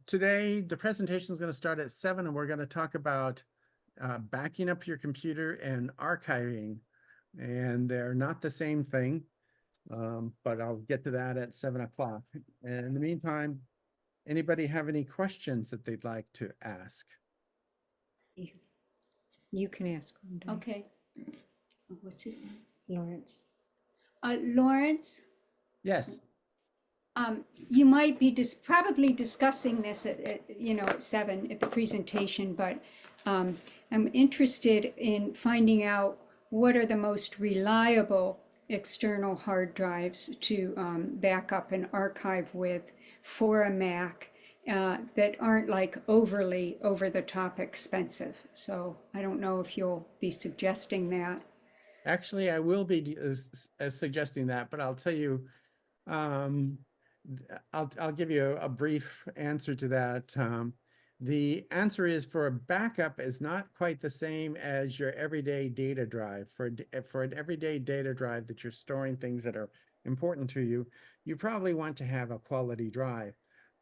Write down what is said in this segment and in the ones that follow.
Today, the presentation is going to start at 7, and we're going to talk about backing up your computer and archiving. And they're not the same thing, but I'll get to that at 7 o'clock. And in the meantime, anybody have any questions that they'd like to ask? You, you can ask one, Diane. Okay. What's his name? Lawrence. Lawrence, Yes. you might be probably discussing this at 7 at the presentation, but I'm interested in finding out what are the most reliable external hard drives to back up and archive with for a Mac that aren't like overly over the top expensive. So I don't know if you'll be suggesting that. Actually, I will be suggesting that, but I'll tell you, um, I'll give you a brief answer to that. The answer is for a backup is not quite the same as your everyday data drive. For an everyday data drive that you're storing things that are important to you, you probably want to have a quality drive.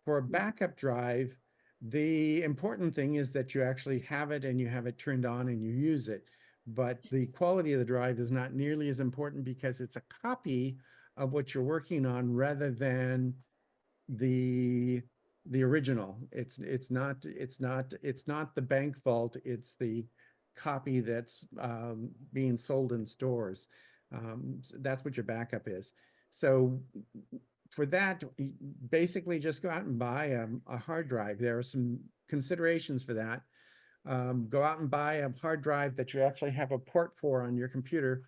For a backup drive, the important thing is that you actually have it and you have it turned on and you use it. But the quality of the drive is not nearly as important because it's a copy of what you're working on rather than the original. It's not the bank vault. It's the copy that's being sold in stores. So that's what your backup is. So for that, basically just go out and buy a hard drive. There are some considerations for that. Go out and buy a hard drive that you actually have a port for on your computer.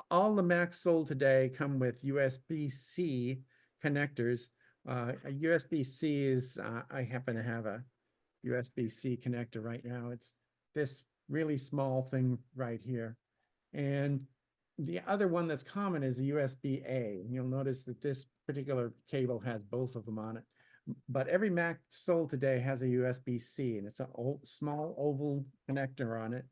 All the Macs sold today come with USB-C connectors. A USB-C is, I happen to have a USB-C connector right now. It's this really small thing right here. And the other one that's common is a USB-A. You'll notice that this particular cable has both of them on it. But every Mac sold today has a USB-C, and it's a small oval connector on it.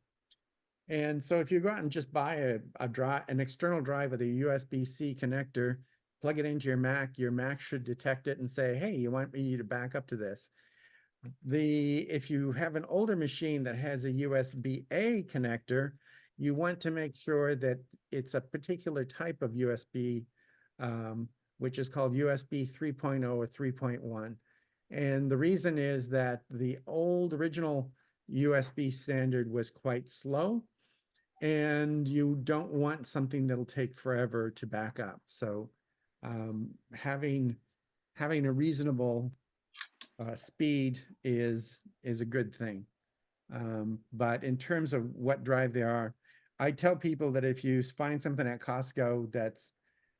And so if you go out and just buy an external drive with a USB-C connector, plug it into your Mac should detect it and say, hey, you want me to back up to this. If you have an older machine that has a USB-A connector, you want to make sure that it's a particular type of USB, which is called USB 3.0 or 3.1. And the reason is that the old original USB standard was quite slow, and you don't want something that'll take forever to back up. So having a reasonable speed is a good thing. But in terms of what drive they are, I tell people that if you find something at Costco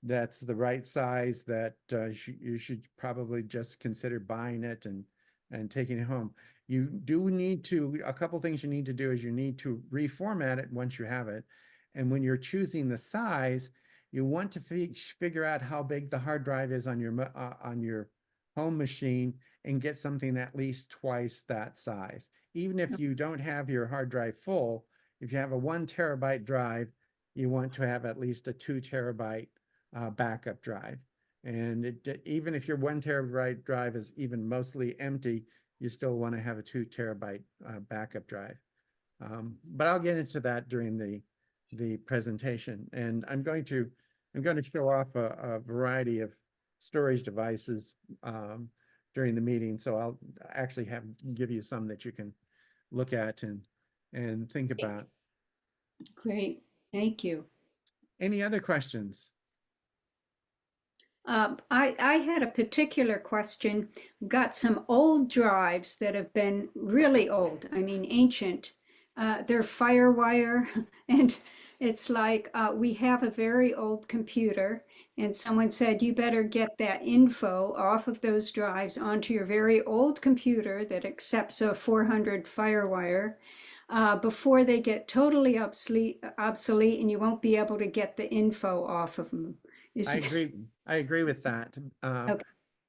that's the right size, that you should probably just consider buying it and taking it home. You do need to, a couple things you need to do is you need to reformat it once you have it. And when you're choosing the size, you want to figure out how big the hard drive is on your home machine and get something at least twice that size. Even if you don't have your hard drive full, if you have a 1 terabyte drive, you want to have at least a 2 terabyte backup drive. And even if your 1 terabyte drive is even mostly empty, you still want to have a 2 terabyte backup drive. But I'll get into that during the presentation. And I'm going to show off a variety of storage devices during the meeting. So I'll actually give you some that you can look at and think about. Great, thank you. Any other questions? I had a particular question. Got some old drives that have been really old, I mean ancient. They're FireWire, and it's like we have a very old computer, and someone said you better get that info off of those drives onto your very old computer that accepts a 400 FireWire before they get totally obsolete, and you won't be able to get the info off of them. I agree. I agree with that. Okay.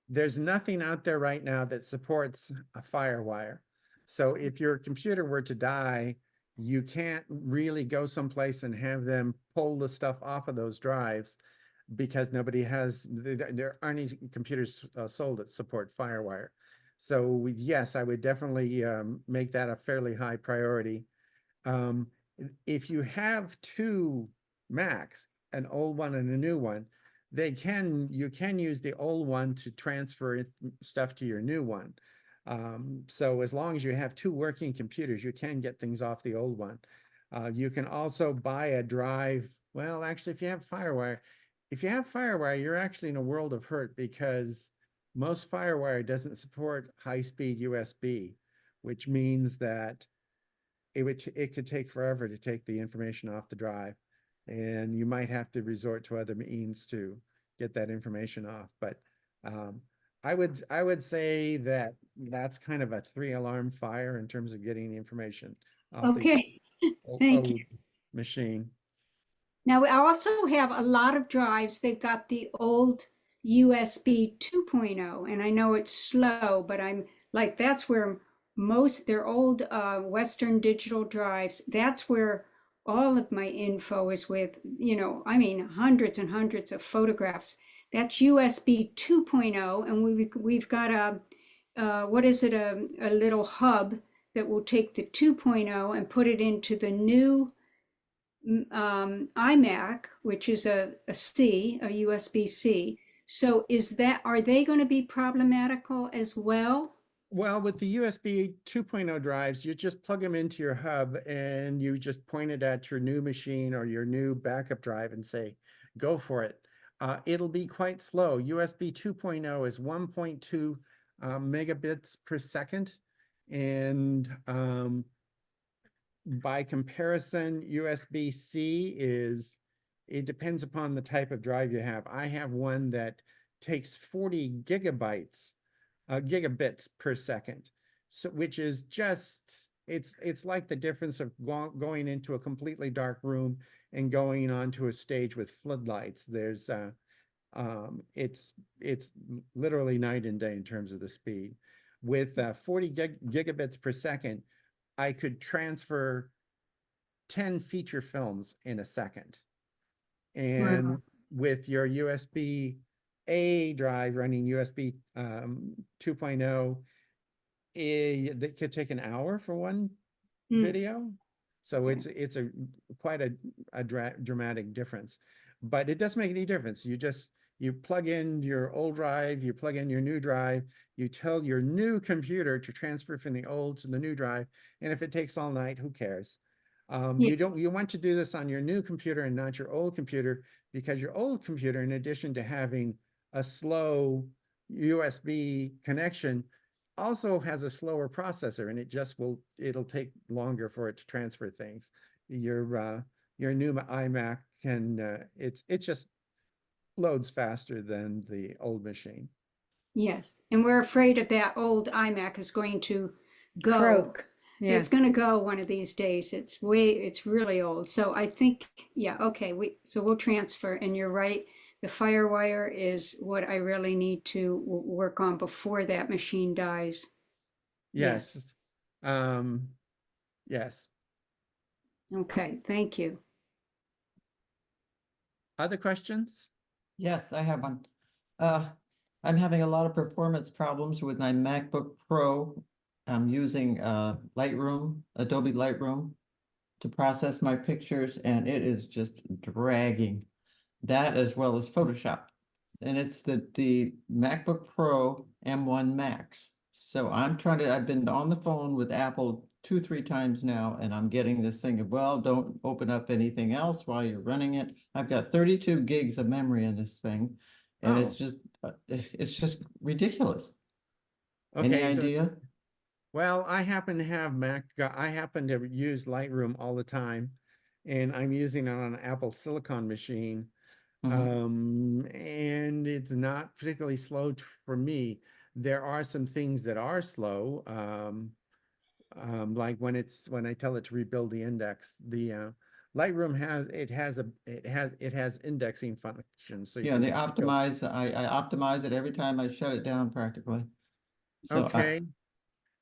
There's nothing out there right now that supports a FireWire. So if your computer were to die, you can't really go someplace and have them pull the stuff off of those drives. because nobody has, there aren't any computers sold that support FireWire. So yes, I would definitely make that a fairly high priority. Um, if you have two Macs, an old one and a new one, you can use the old one to transfer stuff to your new one. So as long as you have two working computers, you can get things off the old one. You can also buy a drive. Well, actually, if you have FireWire, you're actually in a world of hurt because most FireWire doesn't support high-speed USB, which means that it could take forever to take the information off the drive, and you might have to resort to other means to get that information off. But um, I would say that that's kind of a 3 alarm fire in terms of getting the information off the Okay, thank you. old machine. Now, we also have a lot of drives. They've got the old USB 2.0, and I know it's slow, but I'm like, that's where most, their old Western digital drives, that's where all of my info is with, I mean, hundreds and hundreds of photographs. That's USB 2.0, and we've got what is it, a little hub that will take the 2.0 and put it into the new iMac, which is a USB-C. So are they going to be problematical as well? Well, with the USB 2.0 drives, you just plug them into your hub and you just point it at your new machine or your new backup drive and say, go for it. It'll be quite slow. USB 2.0 is 1.2 megabits per second. And by comparison, USB-C it depends upon the type of drive you have. I have one that takes 40 gigabits per second. So, which is just, it's like the difference of going into a completely dark room and going onto a stage with floodlights. It's literally night and day in terms of the speed. With 40 gigabits per second, I could transfer 10 feature films in a second. And Wow. with your USB-A drive running USB 2.0, that could take an hour for one video. So Okay. it's quite a dramatic difference, but it doesn't make any difference. You plug in your old drive, you plug in your new drive, you tell your new computer to transfer from the old to the new drive, and if it takes all night, who cares? Yeah. You want to do this on your new computer and not your old computer, because your old computer, in addition to having a slow USB connection, also has a slower processor, and it'll take longer for it to transfer things. Your new iMac it just loads faster than the old machine. Yes. And we're afraid that that old iMac is going to go. Croak. Yeah. It's going to go one of these days. It's really old. So I think, yeah, okay. So we'll transfer. And you're right. The FireWire is what I really need to work on before that machine dies. Yes. Yes. Yes. Okay. Thank you. Other questions? Yes, I have one. I'm having a lot of performance problems with my MacBook Pro. I'm using Adobe Lightroom to process my pictures, and it is just dragging. That as well as Photoshop. And it's the MacBook Pro M1 Max. So I've been on the phone with Apple 2-3 times now, and I'm getting this thing of, well, don't open up anything else while you're running it. I've got 32 gigs of memory in this thing, and it's just ridiculous. Any Okay, idea? well, I happen to have I happen to use Lightroom all the time, and I'm using it on an Apple Silicon machine. And it's not particularly slow for me. There are some things that are slow, like when I tell it to rebuild the index. The Lightroom has indexing functions, so you Yeah, can they just optimize. I optimize it every time I shut it down practically. So okay.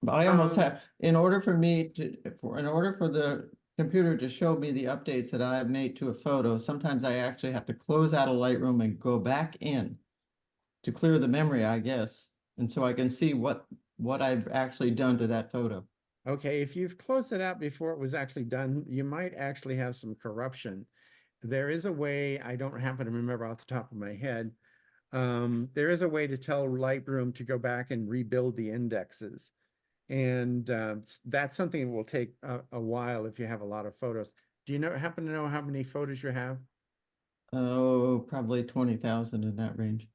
but I almost Um, have, in order for me to, in order for computer to show me the updates that I have made to a photo, sometimes I actually have to close out of Lightroom and go back in to clear the memory, I guess. And so I can see what I've actually done to that photo. Okay, if you've closed it out before it was actually done, you might actually have some corruption. There is a way, I don't happen to remember off the top of my head. There is a way to tell Lightroom to go back and rebuild the indexes. And that's something that will take a while if you have a lot of photos. Do you happen to know how many photos you have? Oh, probably 20,000 in that range.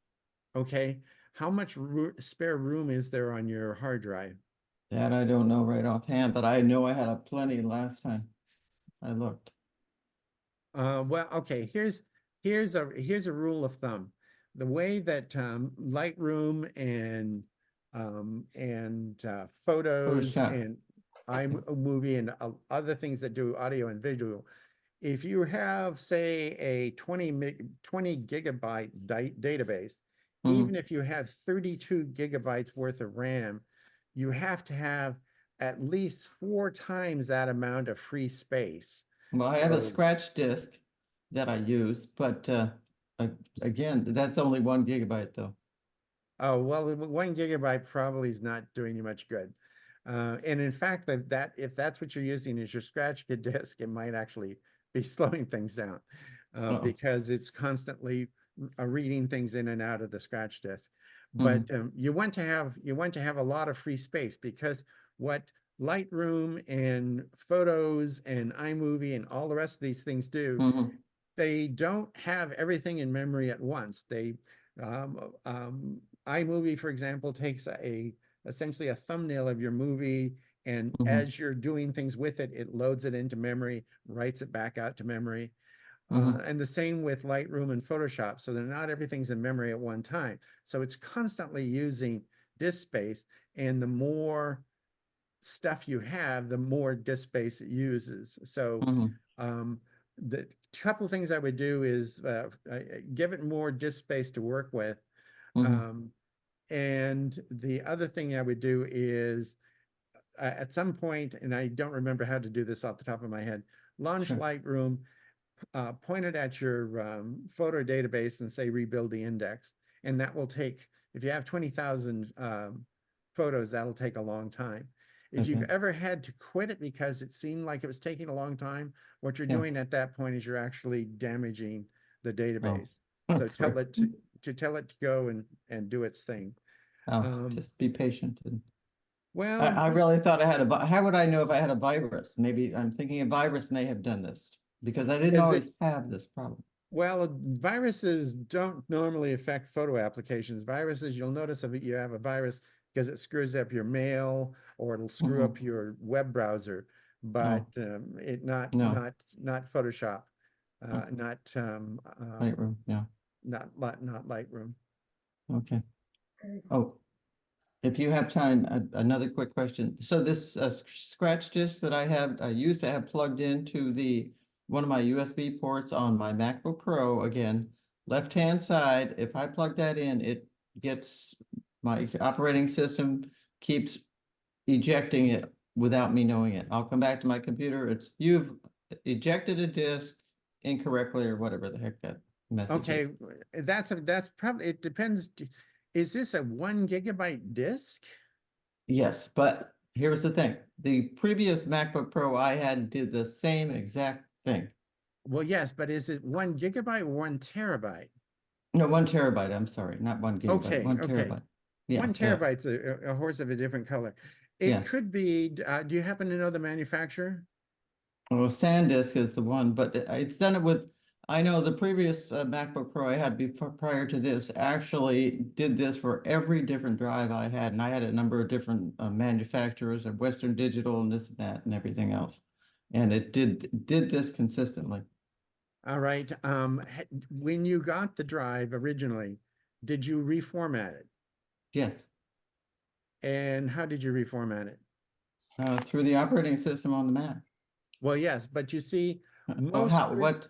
Okay. How much spare room is there on your hard drive? That I don't know right offhand, but I know I had a plenty last time I looked. Well, okay, here's a rule of thumb. The way that Lightroom and Photos Photoshop. and iMovie and other things that do audio and visual, if you have, say, a 20 gigabyte database, even Mhm. if you have 32 gigabytes worth of RAM, you have to have at least 4 times that amount of free space. Well, I have a So scratch disk that I use, but again, that's only 1 gigabyte though. oh, well, 1 gigabyte probably is not doing you much good. And in fact, if that's what you're using as your scratch disk, it might actually be slowing things down Uh-oh. because it's constantly reading things in and out of the scratch disk. But Mhm. you want to have a lot of free space because what Lightroom and Photos and iMovie and all the rest of these things do, Mhm. they don't have everything in memory at once. Um, um, iMovie, for example, takes essentially a thumbnail of your movie, and Mhm. as you're doing things with it, it loads it into memory, writes it back out to memory. Mhm. And the same with Lightroom and Photoshop. So they're not everything's in memory at one time. So it's constantly using disk space, and the more stuff you have, the more disk space it uses. So Mhm. um, the couple of things I would do is give it more disk space to work with. Mhm. Um, and the other thing I would do is at some point, and I don't remember how to do this off the top of my head, launch Sure. Lightroom, point it at your photo database and say rebuild the index. And that will take, if you have 20,000 photos, that'll take a long time. If you've Okay. ever had to quit it because it seemed like it was taking a long time, what you're Yeah. doing at that point is you're actually damaging the Oh. database. So tell Okay. it to tell it to go and do its thing. Oh, Um, just be patient. well, I really thought I had how would I know if I had a virus? Maybe I'm thinking a virus may have done this because I didn't is it always have this problem. Well, viruses don't normally affect photo applications. Viruses, you'll notice if you have a virus because it screws up your mail or it'll screw up Mhm. your web browser, but Oh, it not no. not not Photoshop, Oh, not Lightroom. Yeah. not Lightroom. Okay. Very good. Oh, if you have time, another quick question. So this scratch disk that I used to have plugged into one of my USB ports on my MacBook Pro, again, left-hand side, if I plug that in, it gets, my operating system keeps ejecting it without me knowing it. I'll come back to my computer, you've ejected a disk incorrectly or whatever the heck that message Okay, is. that's probably it depends. Is this a 1 gigabyte disk? Yes, but here's the thing. The previous MacBook Pro I had did the same exact thing. Well, yes, but is it 1 gigabyte or 1 terabyte? No, 1 terabyte. I'm sorry, not 1 gigabyte, Okay, one okay. terabyte. Yeah, One yeah, terabyte's a horse of a different color. It yeah. could be, do you happen to know the manufacturer? Well, SanDisk is the one, but it's done it with, I know the previous MacBook Pro I had before prior to this actually did this for every different drive I had, and I had a number of different manufacturers and Western Digital and this and that and everything else. And it did this consistently. All right. When you got the drive originally, did you reformat it? Yes. And how did you reformat it? Through the operating system on the Mac. Well, yes, but you see, Oh, most how, third what,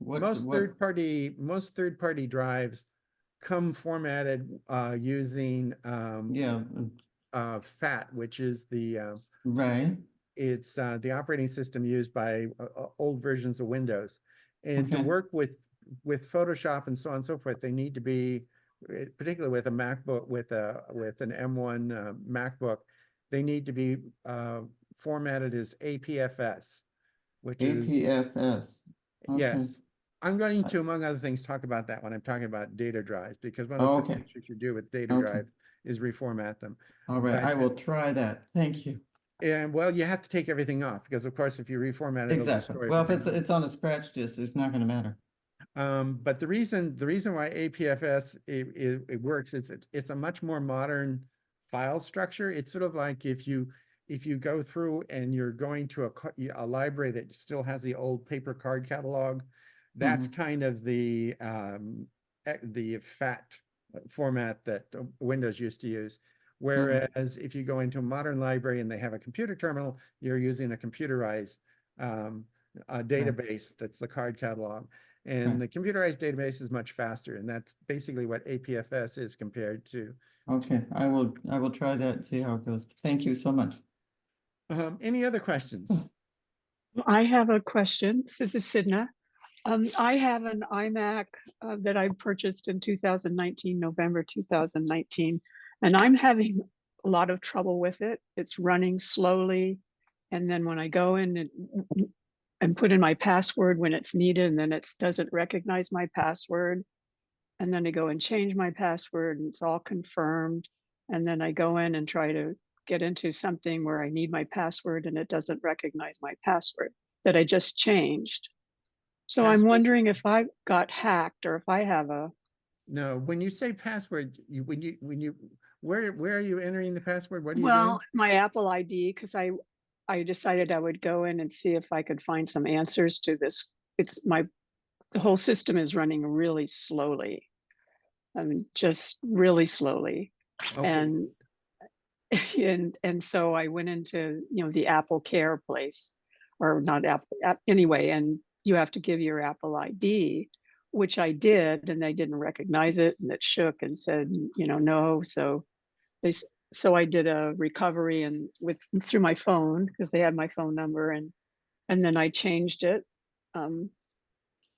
most third party drives come formatted using yeah, FAT, which is the right. It's the operating system used by old versions of Windows. And to Okay. work with Photoshop and so on and so forth, they need to be, particularly with a MacBook, with an M1 MacBook, they need to be formatted as APFS, which is, APFS. Okay. yes. I'm going to, among other things, talk about that when I'm talking about data drives, because one of the first Okay. things you should do with data Okay. drives is reformat them. All right, But I will try that. Thank you. and well, you have to take everything off because, of course, if you reformat it, it'll Exactly. destroy Well, if everything. it's on a scratch disk, it's not gonna matter. But the reason why APFS it works, it's a much more modern file structure. It's sort of like if you go through and you're going to a library that still has the old paper card catalog, that's kind of the fat format that Windows used to use. Whereas if you go into a modern library and they have a computer terminal, you're using a computerized database that's the card catalog. And the computerized database is much faster, and that's basically what APFS is compared to. Okay, I will try that and see how it goes. Thank you so much. Any other questions? I have a question. This is Sidna. I have an iMac that I purchased in 2019, November 2019, and I'm having a lot of trouble with it. It's running slowly. And then when I go in and put in my password when it's needed, and then it doesn't recognize my password. And then I go and change my password and it's all confirmed. And then I go in and try to get into something where I need my password and it doesn't recognize my password that I just changed. So I'm Password? wondering if I got hacked or if I have a, No, when you say password, where are you entering the password? What are you well, doing? my Apple ID, because I decided I would go in and see if I could find some answers to this. The whole system is running really slowly. I mean, just really slowly. Okay. And and so I went into, the Apple Care place, or not Apple, anyway, and you have to give your Apple ID, which I did, and they didn't recognize it, and it shook and said, no. So I did a recovery and through my phone, because they had my phone number, and then I changed it.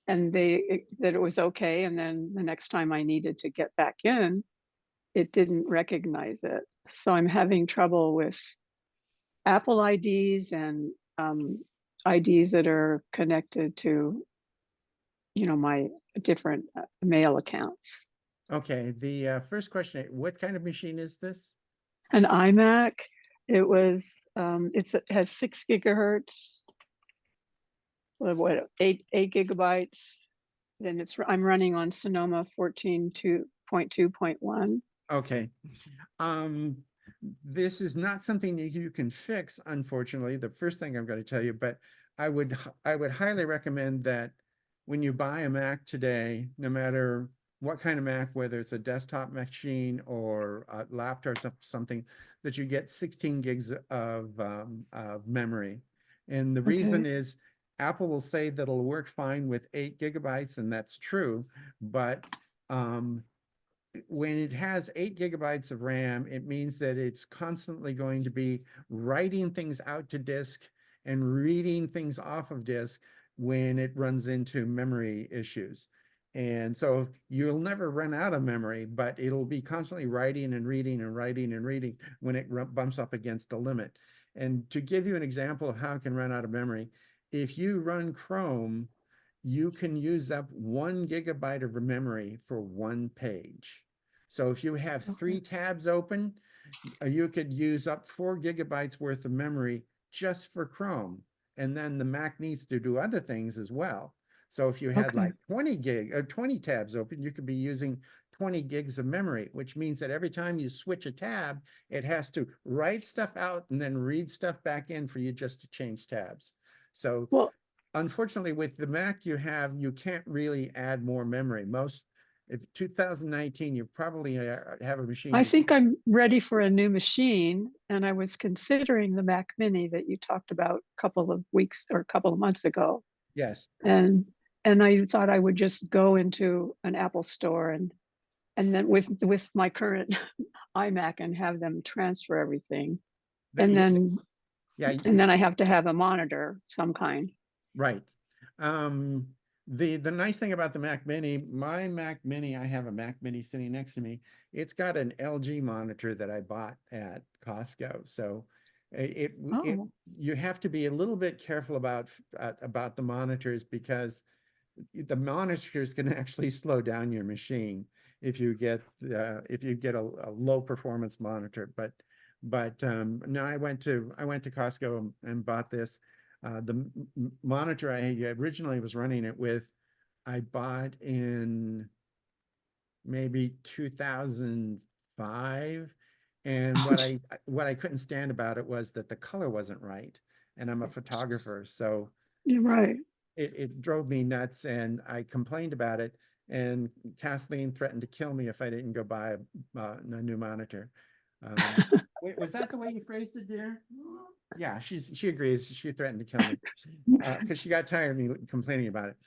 And that it was okay. And then the next time I needed to get back in, it didn't recognize it. So I'm having trouble with Apple IDs and IDs that are connected to, my different mail accounts. Okay, the first question, what kind of machine is this? An iMac, it has 6 gigahertz, what, 8 gigabytes. Then I'm running on Sonoma 14.2.1. Okay. This is not something you can fix, unfortunately, the first thing I'm going to tell you, but I would highly recommend that when you buy a Mac today, no matter what kind of Mac, whether it's a desktop machine or a laptop or something, that you get 16 gigs of memory. And the reason is Apple will say that it'll work fine with 8 gigabytes, and that's true, but when it has 8 gigabytes of RAM, it means that it's constantly going to be writing things out to disk and reading things off of disk when it runs into memory issues. And so you'll never run out of memory, but it'll be constantly writing and reading and writing and reading when it bumps up against the limit. And to give you an example of how it can run out of memory, if you run Chrome, you can use up 1 gigabyte of memory for 1 page. So if you have 3 tabs open, you could use up 4 gigabytes worth of memory just for Chrome. And then the Mac needs to do other things as well. So if you had like 20 tabs open, you could be using 20 gigs of memory, which means that every time you switch a tab, it has to write stuff out and then read stuff back in for you just to change tabs. So unfortunately, with the Mac you can't really add more memory. If 2019, you probably have a machine. I think I'm ready for a new machine, and I was considering the Mac Mini that you talked about a couple of weeks or a couple of months ago. Yes. And I thought I would just go into an Apple store and then with my current iMac and have them transfer everything. And then Yeah, And then I have to have a monitor, some kind. right. Um, the nice thing about the Mac Mini, my Mac Mini, I have a Mac Mini sitting next to me. It's got an LG monitor that I bought at Costco. So it Oh, you have to be a little bit careful about the monitors because the monitors can actually slow down your machine if you get a low performance monitor. But no, I went to Costco and bought this. The monitor I originally was running it with, I bought in maybe 2005. And oh, what I couldn't stand about it was that the color wasn't right. And I'm a photographer, so you're right. it drove me nuts, and I complained about it. And Kathleen threatened to kill me if I didn't go buy a new monitor. Wait, was that the way you phrased it, dear? Yeah, she agrees. She threatened to kill me because she got tired of me complaining about it.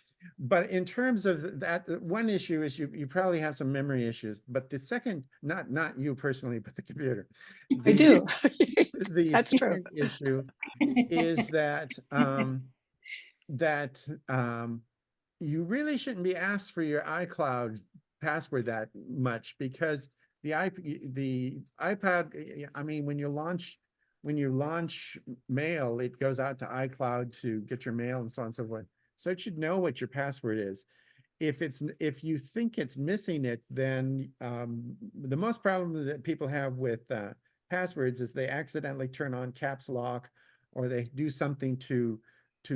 But in terms of that, one issue is you probably have some memory issues. But the second, not you personally, but the computer. I The do. the That's true. second issue is that you really shouldn't be asked for your iCloud password that much because the iPad, I mean, when you launch mail, it goes out to iCloud to get your mail and so on and so forth. So it should know what your password is. If you think it's missing it, then the most problem that people have with passwords is they accidentally turn on caps lock or they do something to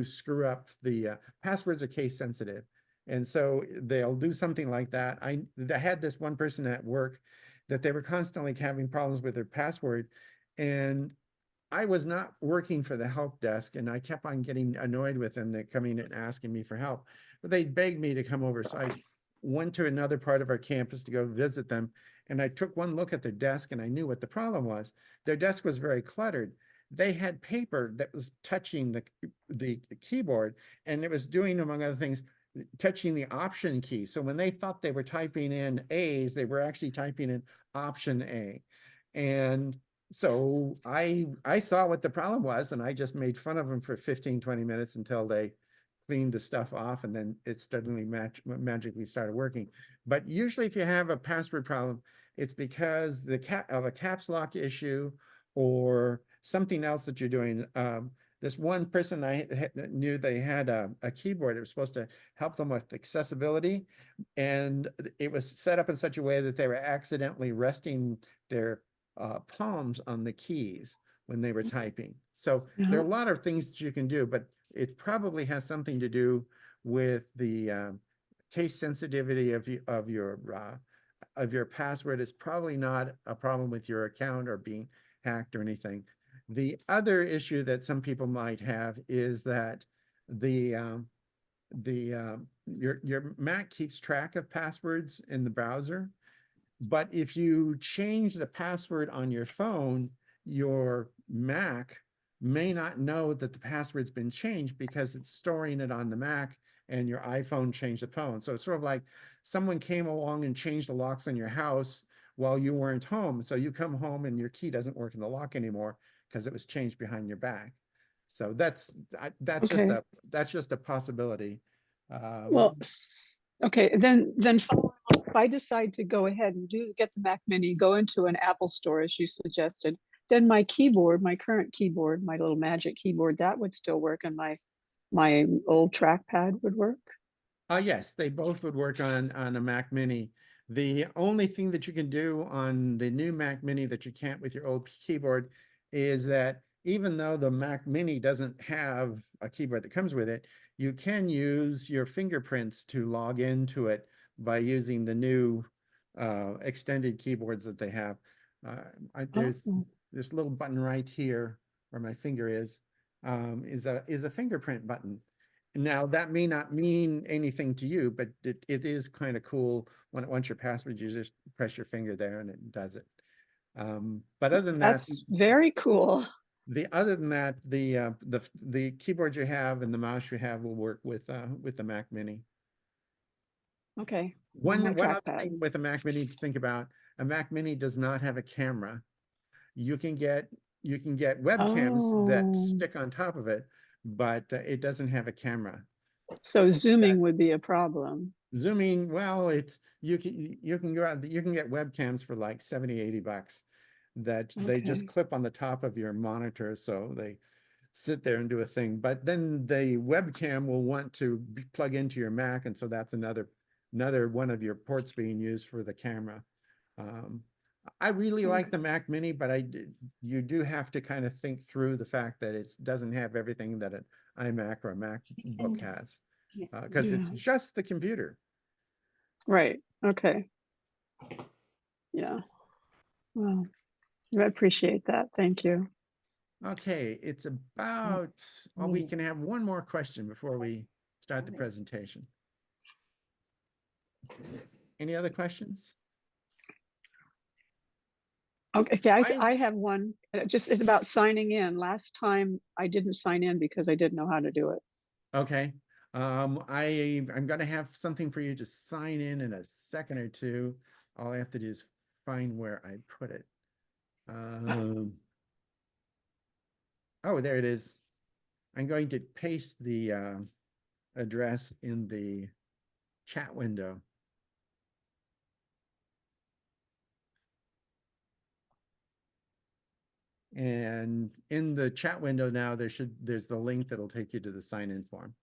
screw up the passwords are case sensitive. And so they'll do something like that. I had this one person at work that they were constantly having problems with their password. And I was not working for the help desk, and I kept on getting annoyed with them. They're coming and asking me for help, but they begged me to come over. So I went to another part of our campus to go visit them. And I took one look at their desk and I knew what the problem was. Their desk was very cluttered. They had paper that was touching the keyboard, and it was doing, among other things, touching the option key. So when they thought they were typing in A's, they were actually typing in option A. And so I saw what the problem was, and I just made fun of them for 15, 20 minutes until they cleaned the stuff off, and then it suddenly magically started working. But usually if you have a password problem, it's because of a caps lock issue or something else that you're doing. This one person I knew, they had a keyboard. It was supposed to help them with accessibility, and it was set up in such a way that they were accidentally resting their palms on the keys when they were typing. So there Yeah. are a lot of things that you can do, but it probably has something to do with the case sensitivity of your password. It's probably not a problem with your account or being hacked or anything. The other issue that some people might have is that the your Mac keeps track of passwords in the browser. But if you change the password on your phone, your Mac may not know that the password's been changed because it's storing it on the Mac and your iPhone changed the phone. So it's sort of like someone came along and changed the locks on your house while you weren't home. So you come home and your key doesn't work in the lock anymore because it was changed behind your back. So Okay. that's just a possibility. Well, Um, okay, then follow up. If I decide to go ahead and get the Mac Mini, go into an Apple store as you suggested, then my keyboard, my current keyboard, my little magic keyboard, that would still work, and my old trackpad would work. Yes, they both would work on a Mac Mini. The only thing that you can do on the new Mac Mini that you can't with your old keyboard is that even though the Mac Mini doesn't have a keyboard that comes with it, you can use your fingerprints to log into it by using the new extended keyboards that they have. Uh, there's Oh, this little button right here where my finger is a fingerprint button. Now, that may not mean anything to you, but it is kind of cool when once your password, you just press your finger there and it does it. But other than that, that's very cool. the keyboard you have and the mouse you have will work with the Mac Mini. Okay, One my one other trackpad. thing with a Mac Mini to think about: a Mac Mini does not have a camera. You can get you can get webcams that Oh. stick on top of it, but it doesn't have a camera. So zooming would be a problem. Zooming, well, it's you can go out, you can get webcams for like 70, 80 bucks that they just Okay. clip on the top of your monitor, so they sit there and do a thing. But then the webcam will want to plug into your Mac, and so that's another one of your ports being used for the camera. I really like the Mac Mini, but you do have to kind of think through the fact that it doesn't have everything that an iMac or a MacBook has, because it's Yeah. just the computer. Right. Okay. Yeah. Well, I appreciate that. Thank you. Okay, it's about, well, we can have one more question before we start the presentation. Any other questions? Okay, guys, Why is- I have one. Just it's about signing in. Last time I didn't sign in because I didn't know how to do it. Okay, I'm gonna have something for you to sign in a second or two. All I have to do is find where I put it. Oh, there it is. I'm going to paste the address in the chat window. And in the chat window now, there's the link that'll take you to the sign-in form.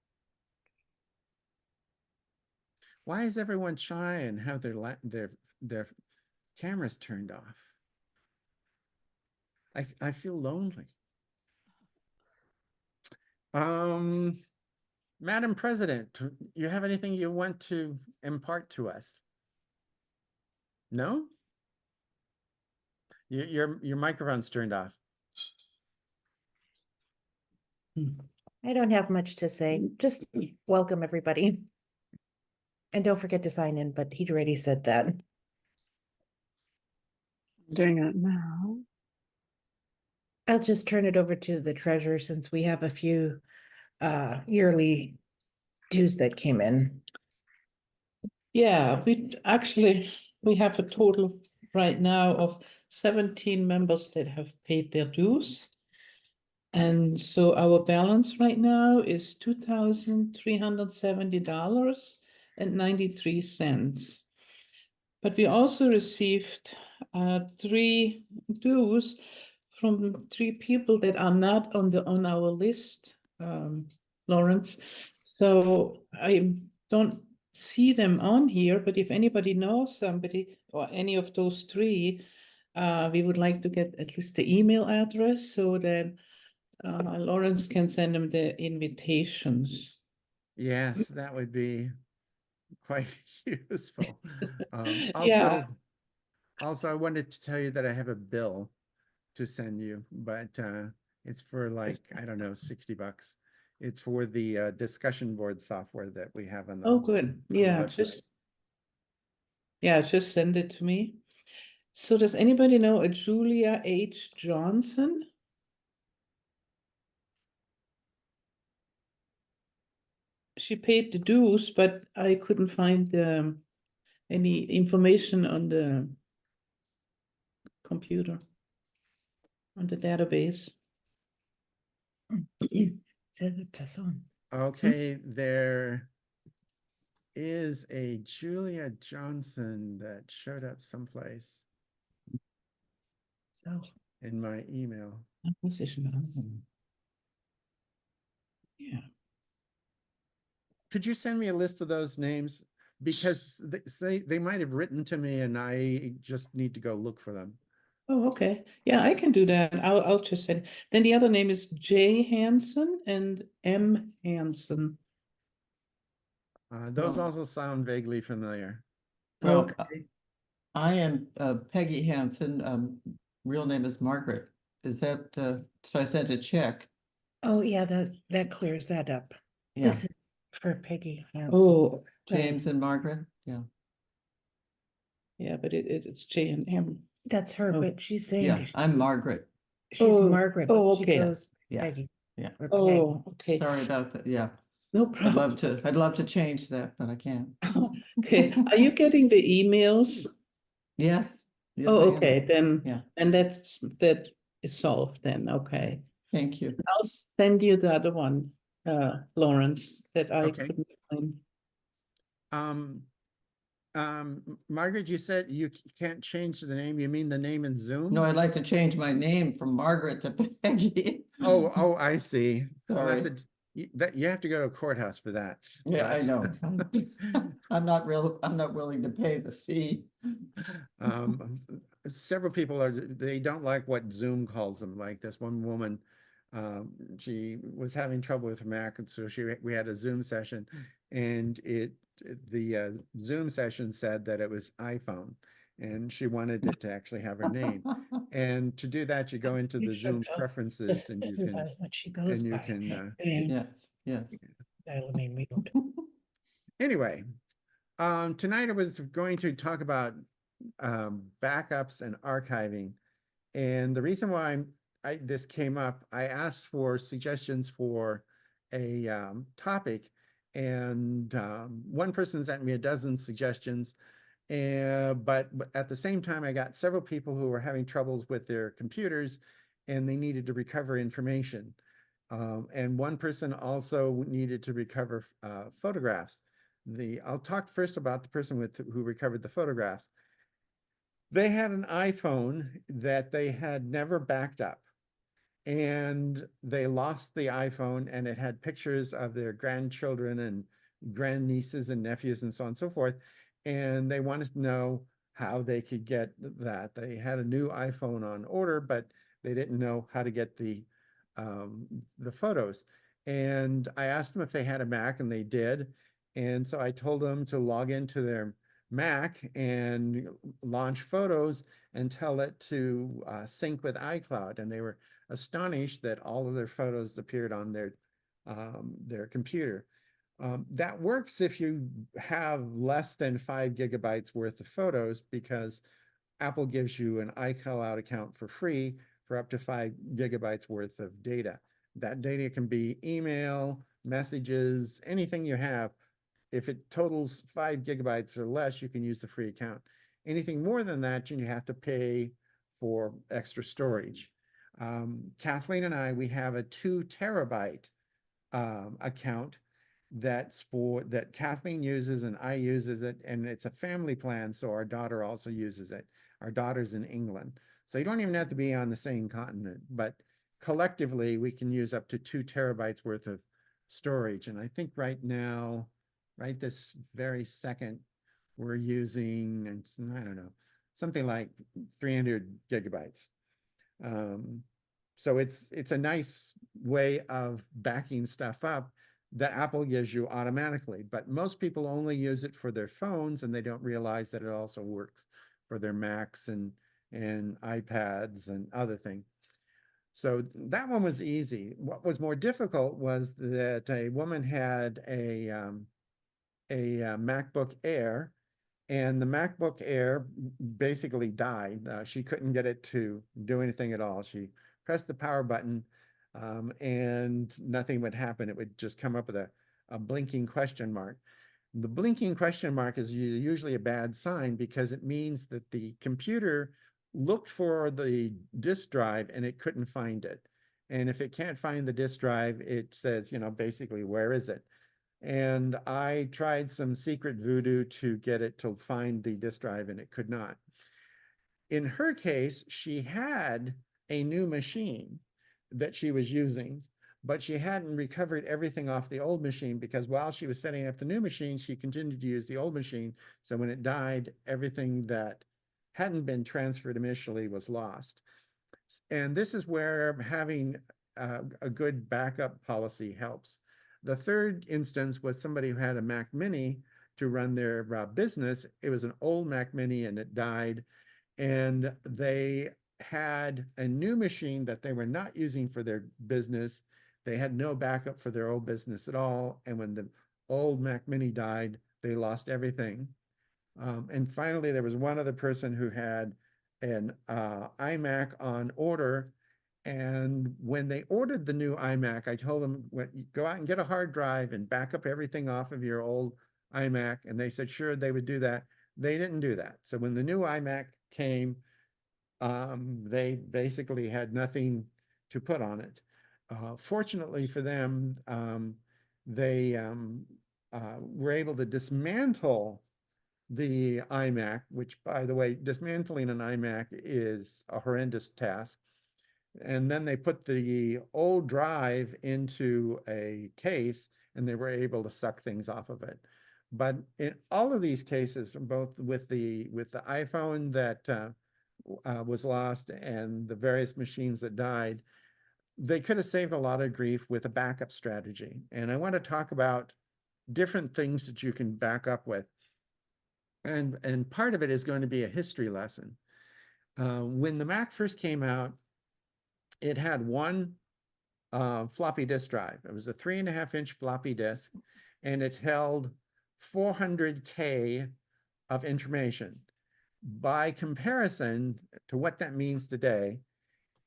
Why is everyone shy and have their cameras turned off? I feel lonely. Madam President, you have anything you want to impart to us? No? Your microphone's turned off. I don't have much to say. Just welcome everybody. And don't forget to sign in, but he'd already said that. I'm doing it now. I'll just turn it over to the treasurer since we have a few yearly dues that came in. Yeah, we have a total right now of 17 members that have paid their dues. And so our balance right now is $2,370.93. But we also received 3 dues from 3 people that are not on our list, Lawrence. So I don't see them on here, but if anybody knows somebody or any of those 3, we would like to get at least the email address so that Lawrence can send them the invitations. Yes, that would be quite useful. Yeah. Also, I wanted to tell you that I have a bill to send you, but it's for like, I don't know, 60 bucks. It's for the discussion board software that we have on the. Oh, good. Yeah, website. just send it to me. So does anybody know a Julia H. Johnson? She paid the dues, but I couldn't find any information on the computer, on the database. Okay, there is a Julia Johnson that showed up someplace So, in my email. position. Yeah. Could you send me a list of those names? Because they might have written to me and I just need to go look for them. Oh, okay. Yeah, I can do that. I'll just send. Then the other name is J. Hansen and M. Hansen. Those Oh. also sound vaguely familiar. Well, Okay. I am Peggy Hansen. Real name is Margaret. Is that, so I sent a check. Oh, yeah, that clears that up. Yeah, This is for Peggy. Hansen. Oh, James and Margaret, yeah. yeah, but it's J and M. That's her, Oh, but she's Yeah, saying I'm Margaret. she's Oh, Margaret. oh, She okay. goes Yeah, Peggy. yeah. or Peg. Oh, okay. Sorry about that, yeah. No I'd problem. love to change that, but I can't. Okay, are you getting the emails? Yes. Yes, I Oh, am. okay, then, Yeah. and that is solved then, okay. Thank you. I'll send you the other one, Lawrence, that I Okay. couldn't find. Margaret, you said you can't change the name. You mean the name in Zoom? No, I'd like to change my name from Margaret to Peggy. Oh, I see. Well, that's Sorry. that you have to go to a courthouse for that. Yeah, I but- know. I'm not willing to pay the fee. Um, several people they don't like what Zoom calls them. Like this one woman, she was having trouble with her Mac, and so we had a Zoom session, and the Zoom session said that it was iPhone, and she wanted it to actually have her name. And to do that, you go into the You should Zoom know. preferences, This and you is can what she goes by. And Yes, yes. dial name we don't. anyway. Tonight I was going to talk about backups and archiving. And the reason why this came up, I asked for suggestions for a topic, and one person sent me a dozen suggestions. But at the same time, I got several people who were having troubles with their computers, and they needed to recover information. And one person also needed to recover photographs. I'll talk first about the person who recovered the photographs. They had an iPhone that they had never backed up, and they lost the iPhone, and it had pictures of their grandchildren and grandnieces and nephews and so on and so forth. And they wanted to know how they could get that. They had a new iPhone on order, but they didn't know how to get the photos. And I asked them if they had a Mac, and they did. And so I told them to log into their Mac and launch Photos and tell it to sync with iCloud. And they were astonished that all of their photos appeared on their computer. That works if you have less than 5 gigabytes worth of photos, because Apple gives you an iCloud account for free for up to 5 gigabytes worth of data. That data can be email, messages, anything you have. If it totals 5 gigabytes or less, you can use the free account. Anything more than that, you have to pay for extra storage. Kathleen and I, we have a 2 terabyte account that Kathleen uses and I uses it, and it's a family plan, so our daughter also uses it. Our daughter's in England, so you don't even have to be on the same continent, but collectively we can use up to 2 terabytes worth of storage. And I think right now, right this very second, we're using, I don't know, something like 300 gigabytes. So it's a nice way of backing stuff up that Apple gives you automatically, but most people only use it for their phones, and they don't realize that it also works for their Macs and iPads and other things. So that one was easy. What was more difficult was that a woman had a MacBook Air, and the MacBook Air basically died. She couldn't get it to do anything at all. She pressed the power button, and nothing would happen. It would just come up with a blinking question mark. The blinking question mark is usually a bad sign, because it means that the computer looked for the disk drive and it couldn't find it. And if it can't find the disk drive, it says, basically, where is it? And I tried some secret voodoo to get it to find the disk drive, and it could not. In her case, she had a new machine that she was using, but she hadn't recovered everything off the old machine, because while she was setting up the new machine, she continued to use the old machine. So when it died, everything that hadn't been transferred initially was lost. And this is where having a good backup policy helps. The third instance was somebody who had a Mac Mini to run their business. It was an old Mac Mini, and it died. And they had a new machine that they were not using for their business. They had no backup for their old business at all. And when the old Mac Mini died, they lost everything. And finally, there was one other person who had an iMac on order. And when they ordered the new iMac, I told them, go out and get a hard drive and back up everything off of your old iMac. And they said, sure, they would do that. They didn't do that. So when the new iMac came, they basically had nothing to put on it. Fortunately for them, they were able to dismantle the iMac, which, by the way, dismantling an iMac is a horrendous task. And then they put the old drive into a case and they were able to suck things off of it. But in all of these cases, both with the iPhone that was lost and the various machines that died, they could have saved a lot of grief with a backup strategy. And I want to talk about different things that you can back up with. And part of it is going to be a history lesson. When the Mac first came out, it had one floppy disk drive. It was a 3.5-inch floppy disk, and it held 400K of information. By comparison to what that means today,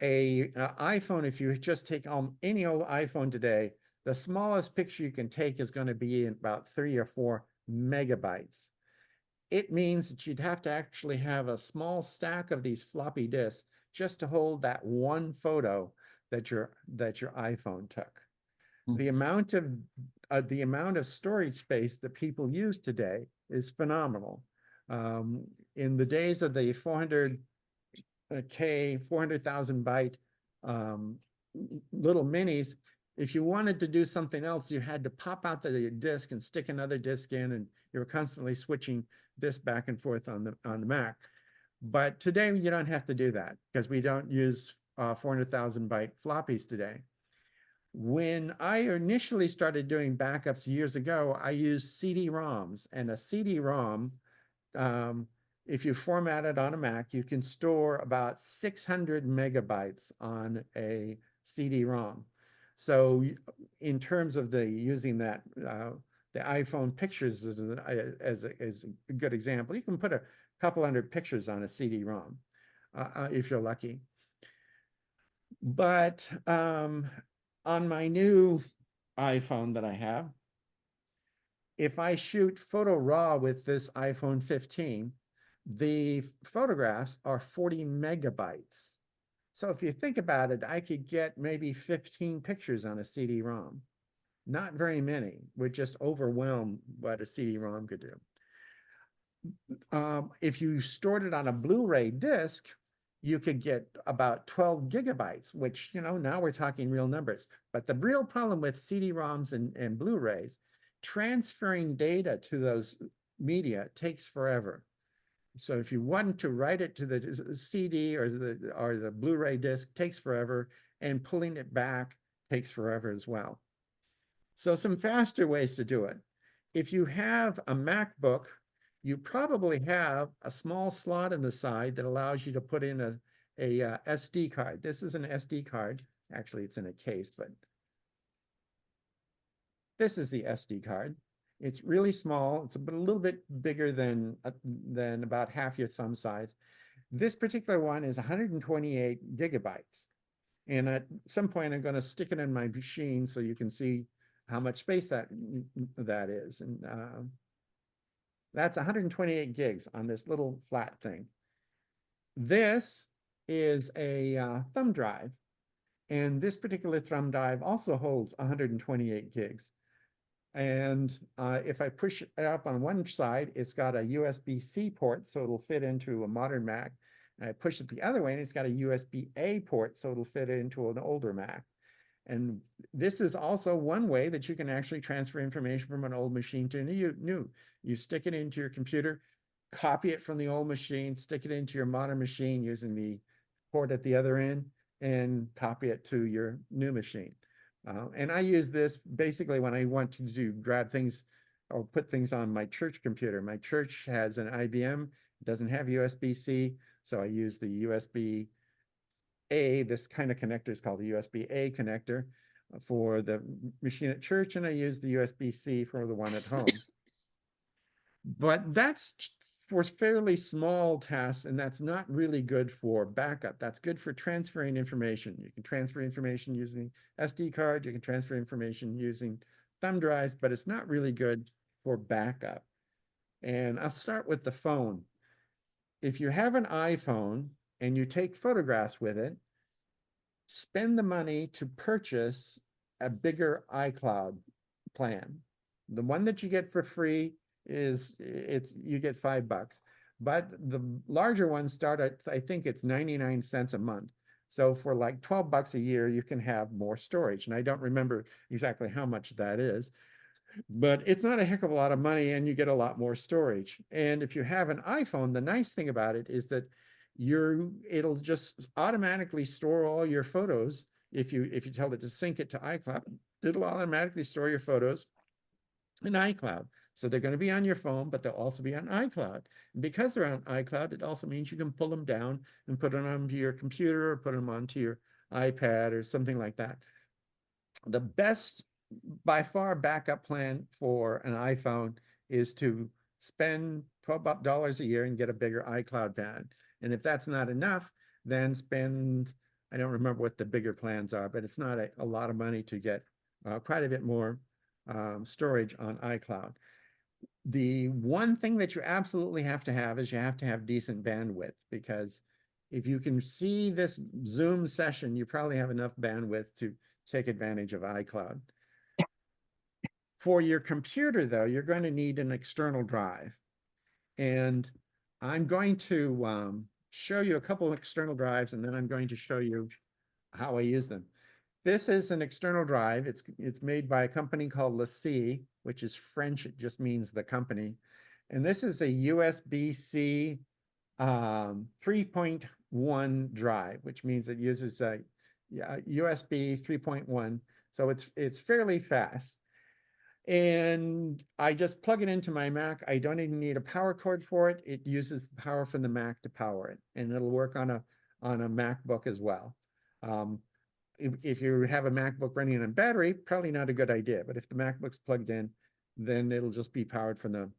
a iPhone, if you just take any old iPhone today, the smallest picture you can take is going to be about 3 or 4 megabytes. It means that you'd have to actually have a small stack of these floppy disks just to hold that one photo that your iPhone took. Hmm. The amount of storage space that people use today is phenomenal. In the days of the 400,000 byte little minis, if you wanted to do something else, you had to pop out the disk and stick another disk in, and you were constantly switching this back and forth on the Mac. But today you don't have to do that because we don't use 400,000 byte floppies today. When I initially started doing backups years ago, I used CD-ROMs, and a CD-ROM, if you format it on a Mac, you can store about 600 megabytes on a CD-ROM. So in terms of using that, the iPhone pictures as a good example, you can put a couple hundred pictures on a CD-ROM if you're lucky. But on my new iPhone that I have, if I shoot photo raw with this iPhone 15, the photographs are 40 megabytes. So if you think about it, I could get maybe 15 pictures on a CD-ROM. Not very many, would just overwhelm what a CD-ROM could do. If you stored it on a Blu-ray disc, you could get about 12 gigabytes, which, now we're talking real numbers. But the real problem with CD-ROMs and Blu-rays, transferring data to those media takes forever. So if you want to write it to the CD or the Blu-ray disc, takes forever, and pulling it back takes forever as well. So some faster ways to do it. If you have a MacBook, you probably have a small slot in the side that allows you to put in a SD card. This is an SD card. Actually, it's in a case, but this is the SD card. It's really small. It's a little bit bigger than about half your thumb size. This particular one is 128 gigabytes. And at some point, I'm going to stick it in my machine so you can see how much space that is. And that's 128 gigs on this little flat thing. This is a thumb drive. And this particular thumb drive also holds 128 gigs. And if I push it up on one side, it's got a USB-C port, so it'll fit into a modern Mac. And I push it the other way, and it's got a USB-A port, so it'll fit into an older Mac. And this is also one way that you can actually transfer information from an old machine to a new. You stick it into your computer, copy it from the old machine, stick it into your modern machine using the port at the other end, and copy it to your new machine. And I use this basically when I want to grab things or put things on my church computer. My church has an IBM, it doesn't have USB-C, so I use the USB-A. This kind of connector is called the USB-A connector for the machine at church, and I use the USB-C for the one at home. But that's for fairly small tasks, and that's not really good for backup. That's good for transferring information. You can transfer information using SD card, you can transfer information using thumb drives, but it's not really good for backup. And I'll start with the phone. If you have an iPhone and you take photographs with it, spend the money to purchase a bigger iCloud plan. The one that you get for free is you get $5, but the larger ones start at, I think it's 99 cents a month. So for like $12 a year, you can have more storage. And I don't remember exactly how much that is, but it's not a heck of a lot of money and you get a lot more storage. And if you have an iPhone, the nice thing about it is that it'll just automatically store all your photos. If you tell it to sync it to iCloud, it'll automatically store your photos in iCloud. So they're going to be on your phone, but they'll also be on iCloud. And because they're on iCloud, it also means you can pull them down and put them onto your computer or put them onto your iPad or something like that. The best, by far, backup plan for an iPhone is to spend $12 a year and get a bigger iCloud plan. And if that's not enough, then spend, I don't remember what the bigger plans are, but it's not a lot of money to get quite a bit more storage on iCloud. The one thing that you absolutely have to have is you have to have decent bandwidth, because if you can see this Zoom session, you probably have enough bandwidth to take advantage of iCloud. For your computer, though, you're going to need an external drive. And I'm going to show you a couple of external drives, and then I'm going to show you how I use them. This is an external drive. It's made by a company called LaCie, which is French. It just means the company. And this is a USB-C 3.1 drive, which means it uses a USB 3.1. So it's fairly fast. And I just plug it into my Mac. I don't even need a power cord for it. It uses the power from the Mac to power it, and it'll work on a MacBook as well. If you have a MacBook running on a battery, probably not a good idea. But if the MacBook's plugged in, then it'll just be powered from the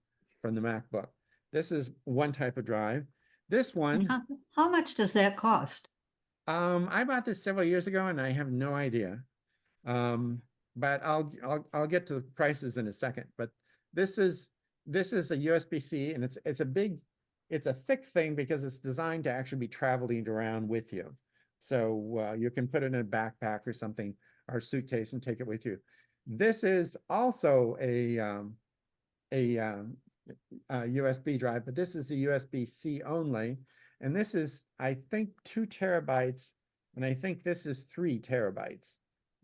MacBook. This is one type of drive. This one, How much does that cost? I bought this several years ago, and I have no idea. But I'll get to the prices in a second. But this is a USB-C, and it's a thick thing because it's designed to actually be traveling around with you. So you can put it in a backpack or something, or suitcase, and take it with you. This is also a USB drive, but this is a USB-C only. And this is, I think, 2 terabytes, and I think this is 3 terabytes.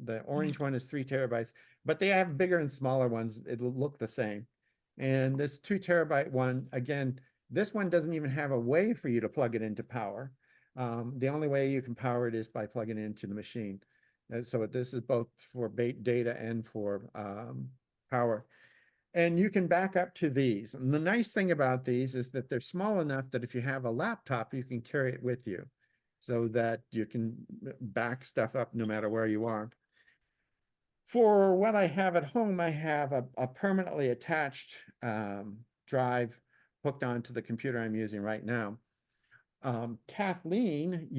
The orange one is 3 terabytes, but they have bigger and smaller ones. It'll look the same. And this 2 terabyte one, again, this one doesn't even have a way for you to plug it into power. The only way you can power it is by plugging it into the machine. So this is both for data and for power. And you can back up to these. And the nice thing about these is that they're small enough that if you have a laptop, you can carry it with you, so that you can back stuff up no matter where you are. For what I have at home, I have a permanently attached drive hooked onto the computer I'm using right now. Kathleen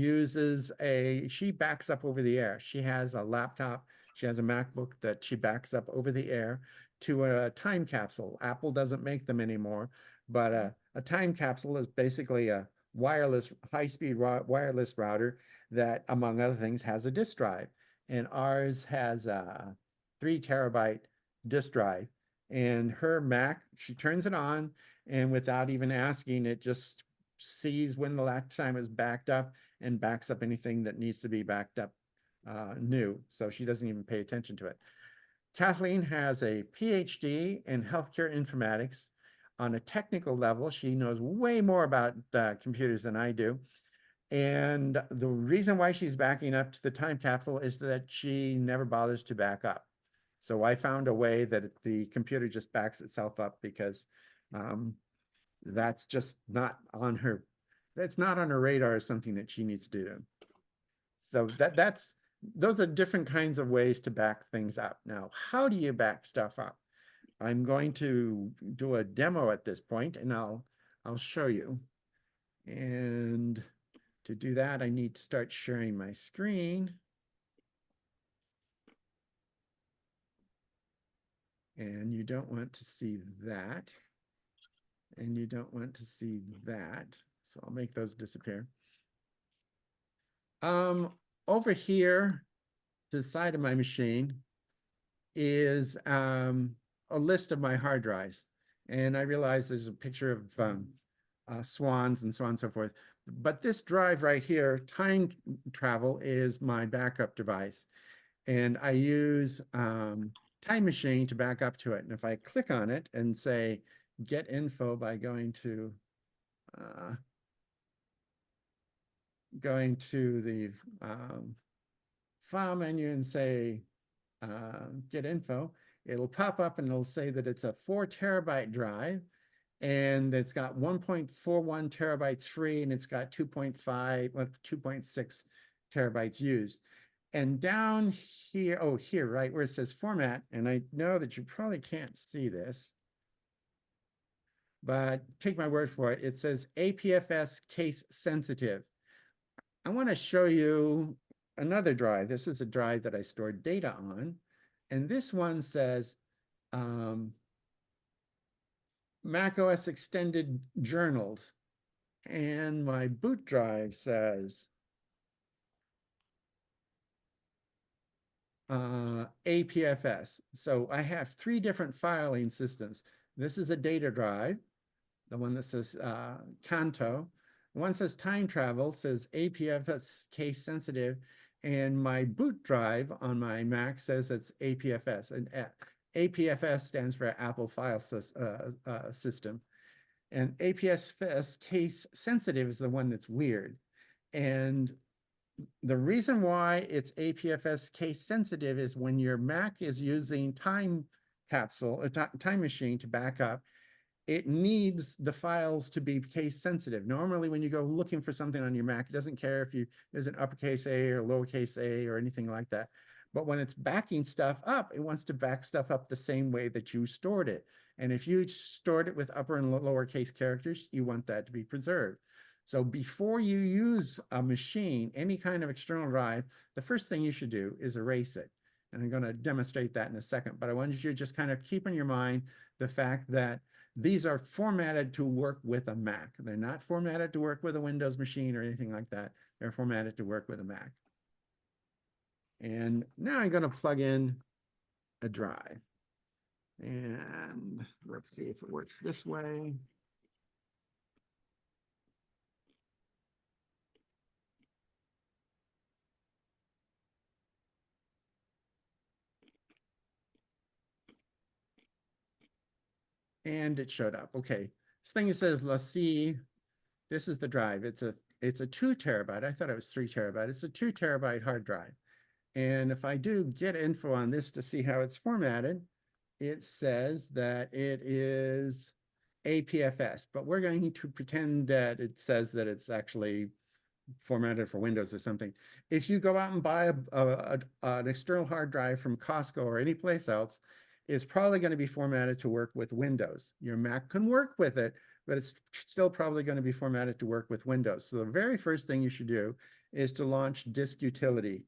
she backs up over the air. She has a laptop, she has a MacBook that she backs up over the air to a time capsule. Apple doesn't make them anymore, but a time capsule is basically a wireless, high-speed wireless router that, among other things, has a disk drive. And ours has a 3 terabyte disk drive. And her Mac, she turns it on, and without even asking, it just sees when the last time is backed up and backs up anything that needs to be backed up new. So she doesn't even pay attention to it. Kathleen has a PhD in healthcare informatics. On a technical level, she knows way more about computers than I do. And the reason why she's backing up to the time capsule is that she never bothers to back up. So I found a way that the computer just backs itself up, because that's just not on her, that's not on her radar as something that she needs to do. So those are different kinds of ways to back things up. Now, how do you back stuff up? I'm going to do a demo at this point, and I'll show you. And to do that, I need to start sharing my screen. And you don't want to see that. And you don't want to see that. So I'll make those disappear. Over here to the side of my machine is a list of my hard drives. And I realize there's a picture of swans and so on and so forth. But this drive right here, time travel, is my backup device. And I use Time Machine to back up to it. And if I click on it and say, get info by going to the file menu and say, get info, it'll pop up and it'll say that it's a 4 terabyte drive and it's got 1.41 terabytes free and it's got 2.6 terabytes used. And down here, oh, here, right where it says format, and I know that you probably can't see this, but take my word for it, it says APFS case sensitive. I want to show you another drive. This is a drive that I stored data on. And this one says Mac OS Extended Journals. And my boot drive says APFS. So I have 3 different filing systems. This is a data drive. The one that says Canto. The one that says time travel says APFS case sensitive. And my boot drive on my Mac says it's APFS. And APFS stands for Apple File System. And APFS case sensitive is the one that's weird. And the reason why it's APFS case sensitive is when your Mac is using time capsule, a time machine to back up, it needs the files to be case sensitive. Normally, when you go looking for something on your Mac, it doesn't care if there's an uppercase A or lowercase a or anything like that. But when it's backing stuff up, it wants to back stuff up the same way that you stored it. And if you stored it with upper and lowercase characters, you want that to be preserved. So before you use a machine, any kind of external drive, the first thing you should do is erase it. And I'm going to demonstrate that in a second. But I wanted you to just kind of keep in your mind the fact that these are formatted to work with a Mac. They're not formatted to work with a Windows machine or anything like that. They're formatted to work with a Mac. And now I'm going to plug in a drive. And let's see if it works this way. And it showed up. Okay. This thing says, let's see. This is the drive. It's a 2 terabyte. I thought it was 3 terabyte. It's a 2 terabyte hard drive. And if I do get info on this to see how it's formatted, it says that it is APFS, but we're going to pretend that it says that it's actually formatted for Windows or something. If you go out and buy an external hard drive from Costco or any place else, it's probably going to be formatted to work with Windows. Your Mac can work with it, but it's still probably going to be formatted to work with Windows. So the very first thing you should do is to launch Disk Utility.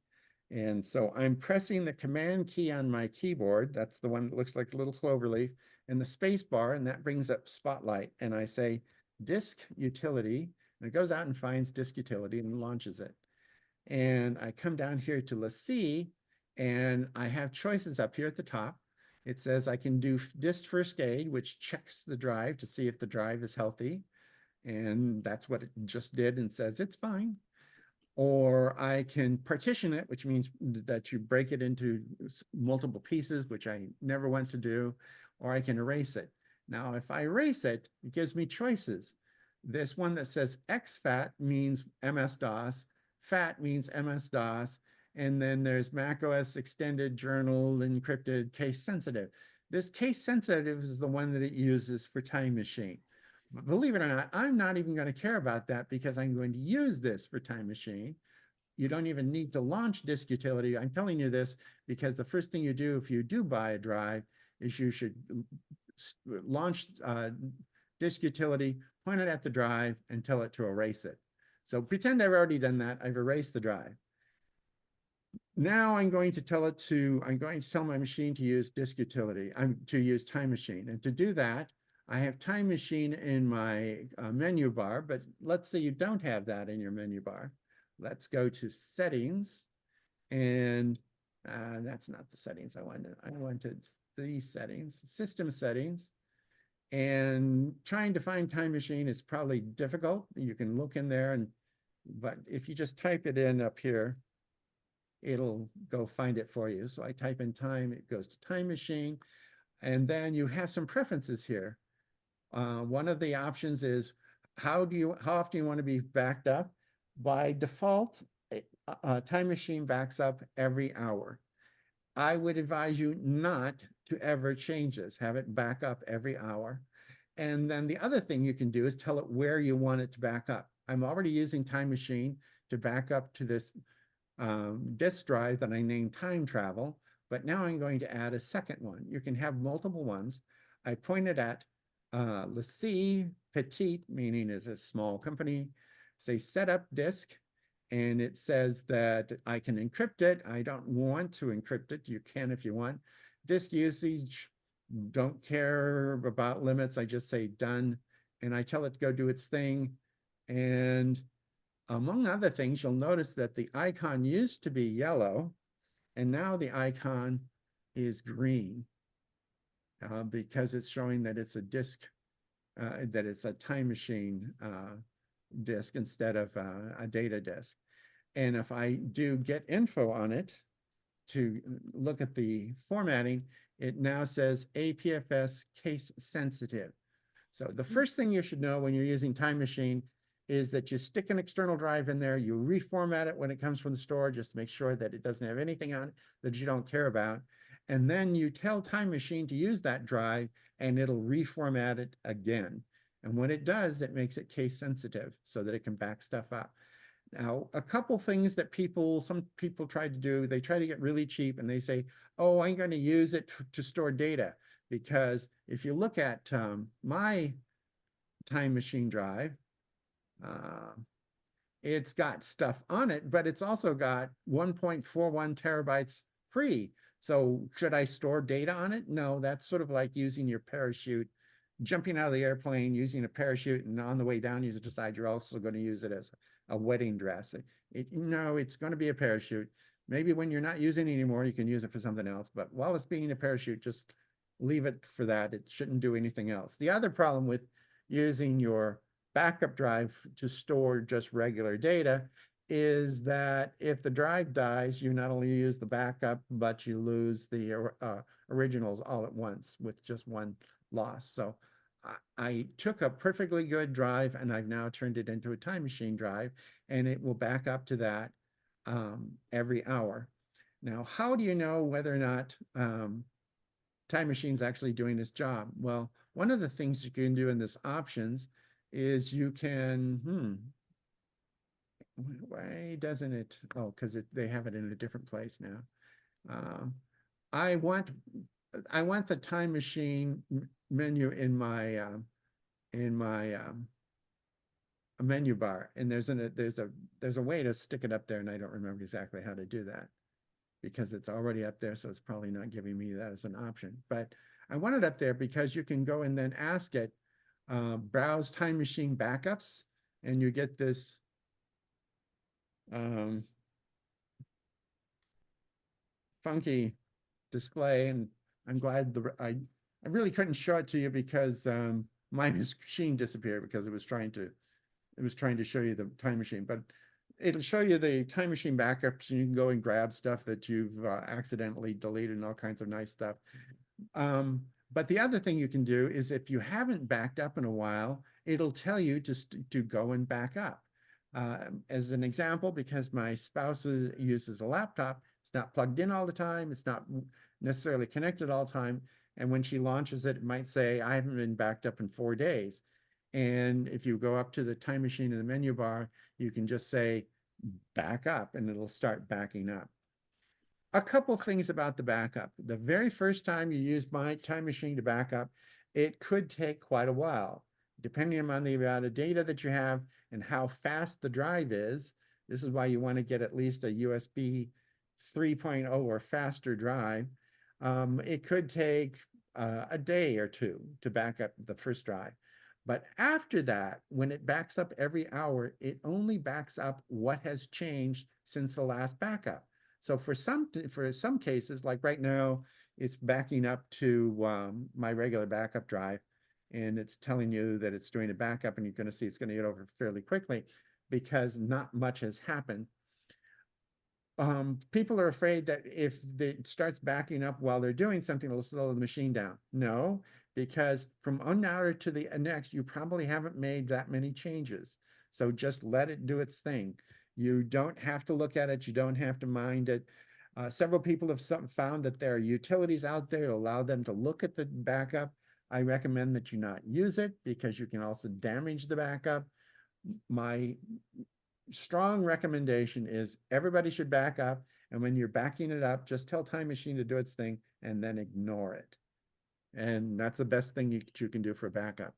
And so I'm pressing the Command key on my keyboard. That's the one that looks like a little clover leaf, and the space bar, and that brings up Spotlight. And I say Disk Utility, and it goes out and finds Disk Utility and launches it. And I come down here to Let's See, and I have choices up here at the top. It says I can do Disk First Aid, which checks the drive to see if the drive is healthy. And that's what it just did and says it's fine. Or I can partition it, which means that you break it into multiple pieces, which I never want to do, or I can erase it. Now, if I erase it, it gives me choices. This one that says exFAT means MS-DOS, FAT means MS-DOS, and then there's macOS Extended Journal Encrypted Case Sensitive. This case sensitive is the one that it uses for Time Machine. But believe it or not, I'm not even going to care about that because I'm going to use this for Time Machine. You don't even need to launch Disk Utility. I'm telling you this because the first thing you do if you do buy a drive is you should launch Disk Utility, point it at the drive, and tell it to erase it. So pretend I've already done that. I've erased the drive. Now I'm going to tell my machine to use Disk Utility, to use Time Machine. And to do that, I have Time Machine in my menu bar, but let's say you don't have that in your menu bar. let's go to settings. And that's not the settings I wanted. I wanted these settings, system settings. And trying to find Time Machine is probably difficult. You can look in there, but if you just type it in up here, it'll go find it for you. So I type in time, it goes to Time Machine. And then you have some preferences here. One of the options is how often do you want to be backed up? By default, Time Machine backs up every hour. I would advise you not to ever change this, have it back up every hour. And then the other thing you can do is tell it where you want it to back up. I'm already using Time Machine to back up to this disk drive that I named Time Travel, but now I'm going to add a second one. You can have multiple ones. I pointed at Le Petit, meaning it's a small company, say setup disk, and it says that I can encrypt it. I don't want to encrypt it. You can if you want. Disk usage, don't care about limits. I just say done, and I tell it to go do its thing. And among other things, you'll notice that the icon used to be yellow, and now the icon is green because it's showing that it's a disk, that it's a Time Machine disk instead of a data disk. And if I do get info on it to look at the formatting, it now says APFS case sensitive. So the first thing you should know when you're using Time Machine is that you stick an external drive in there, you reformat it when it comes from the store, just to make sure that it doesn't have anything on it that you don't care about. And then you tell Time Machine to use that drive and it'll reformat it again. And when it does, it makes it case sensitive so that it can back stuff up. Now, a couple things that some people try to do, they try to get really cheap and they say, oh, I'm going to use it to store data. Because if you look at my Time Machine drive, it's got stuff on it, but it's also got 1.41 terabytes free. So should I store data on it? No, that's sort of like using your parachute, jumping out of the airplane, using a parachute, and on the way down, you decide you're also going to use it as a wedding dress. No, it's going to be a parachute. Maybe when you're not using it anymore, you can use it for something else. But while it's being a parachute, just leave it for that. It shouldn't do anything else. The other problem with using your backup drive to store just regular data is that if the drive dies, you not only use the backup, but you lose the originals all at once with just one loss. So I took a perfectly good drive and I've now turned it into a Time Machine drive, and it will back up to that every hour. Now, how do you know whether or not Time Machine's actually doing its job? Well, one of the things you can do in this options is you can, why doesn't it? Oh, because they have it in a different place now. I want the Time Machine menu in my menu bar, and there's a way to stick it up there, and I don't remember exactly how to do that because it's already up there, so it's probably not giving me that as an option. But I want it up there because you can go and then ask it, browse Time Machine backups, and you get this funky display. And I'm glad I really couldn't show it to you because my machine disappeared because it was trying to show you the Time Machine, but it'll show you the Time Machine backups, and you can go and grab stuff that you've accidentally deleted and all kinds of nice stuff. But the other thing you can do is if you haven't backed up in a while, it'll tell you to go and back up. As an example, because my spouse uses a laptop, it's not plugged in all the time, it's not necessarily connected all the time, and when she launches it, it might say, I haven't been backed up in 4 days. And if you go up to the Time Machine in the menu bar, you can just say back up and it'll start backing up. A couple things about the backup. The very first time you use my Time Machine to back up, it could take quite a while. Depending on the amount of data that you have and how fast the drive is, this is why you want to get at least a USB 3.0 or faster drive. It could take a day or two to back up the first drive. But after that, when it backs up every hour, it only backs up what has changed since the last backup. So for some cases, like right now, it's backing up to my regular backup drive, and it's telling you that it's doing a backup, and you're going to see it's going to get over fairly quickly because not much has happened. People are afraid that if it starts backing up while they're doing something, it'll slow the machine down. No, because from one hour to the next, you probably haven't made that many changes. So just let it do its thing. You don't have to look at it. You don't have to mind it. Several people have found that there are utilities out there that allow them to look at the backup. I recommend that you not use it because you can also damage the backup. My strong recommendation is everybody should back up. And when you're backing it up, just tell Time Machine to do its thing and then ignore it. And that's the best thing you can do for backup.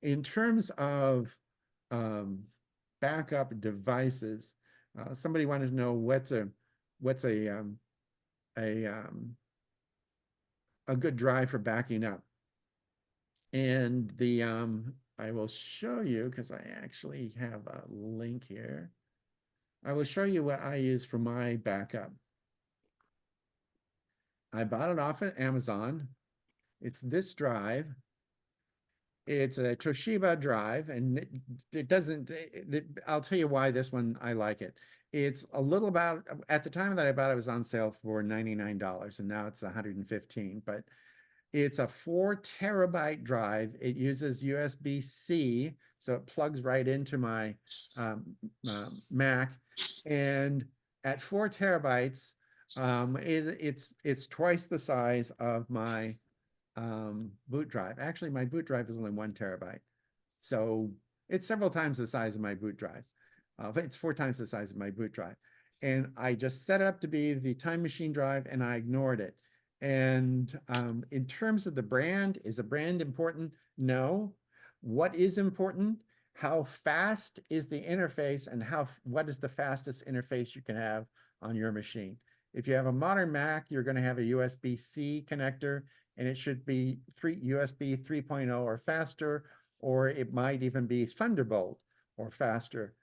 In terms of backup devices, somebody wanted to know what's a good drive for backing up. And I will show you because I actually have a link here. I will show you what I use for my backup. I bought it off of Amazon. It's this drive. It's a Toshiba drive, and it doesn't, I'll tell you why this one, I like it. It's a little about, at the time that I bought it, was on sale for $99, and now it's 115, but it's a 4 terabyte drive. It uses USB-C, so it plugs right into my Mac. And at 4 terabytes, it's twice the size of my boot drive. Actually, my boot drive is only 1 terabyte. So it's several times the size of my boot drive. It's 4 times the size of my boot drive. And I just set it up to be the Time Machine drive, and I ignored it. And in terms of the brand, is the brand important? No. What is important? How fast is the interface, and what is the fastest interface you can have on your machine? If you have a modern Mac, you're going to have a USB-C connector, and it should be USB 3.0 or faster, or it might even be Thunderbolt or faster.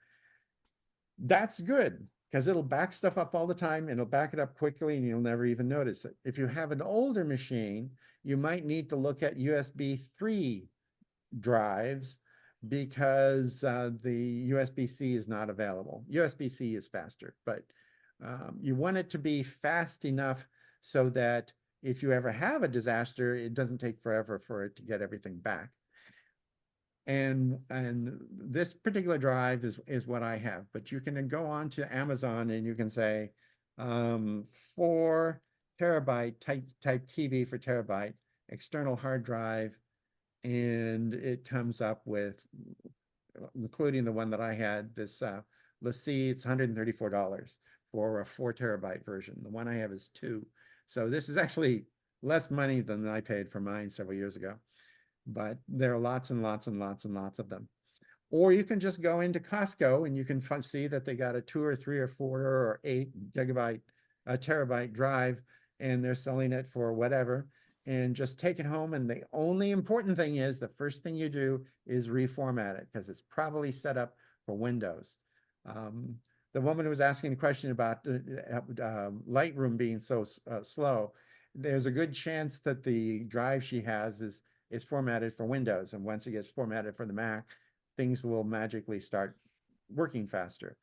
That's good because it'll back stuff up all the time, and it'll back it up quickly, and you'll never even notice it. If you have an older machine, you might need to look at USB 3 drives because the USB-C is not available. USB-C is faster, but you want it to be fast enough so that if you ever have a disaster, it doesn't take forever for it to get everything back. And this particular drive is what I have, but you can go on to Amazon and you can say 4 terabyte type TV for terabyte, external hard drive, and it comes up with, including the one that I had, this LaCie, it's $134 for a 4 terabyte version. The one I have is 2. So this is actually less money than I paid for mine several years ago. But there are lots and lots and lots and lots of them. Or you can just go into Costco and you can see that they got a 2 or 3 or 4 or 8 gigabyte, terabyte drive, and they're selling it for whatever, and just take it home. And the only important thing is the first thing you do is reformat it because it's probably set up for Windows. The woman who was asking a question about Lightroom being so slow, there's a good chance that the drive she has is formatted for Windows. And once it gets formatted for the Mac, things will magically start working faster.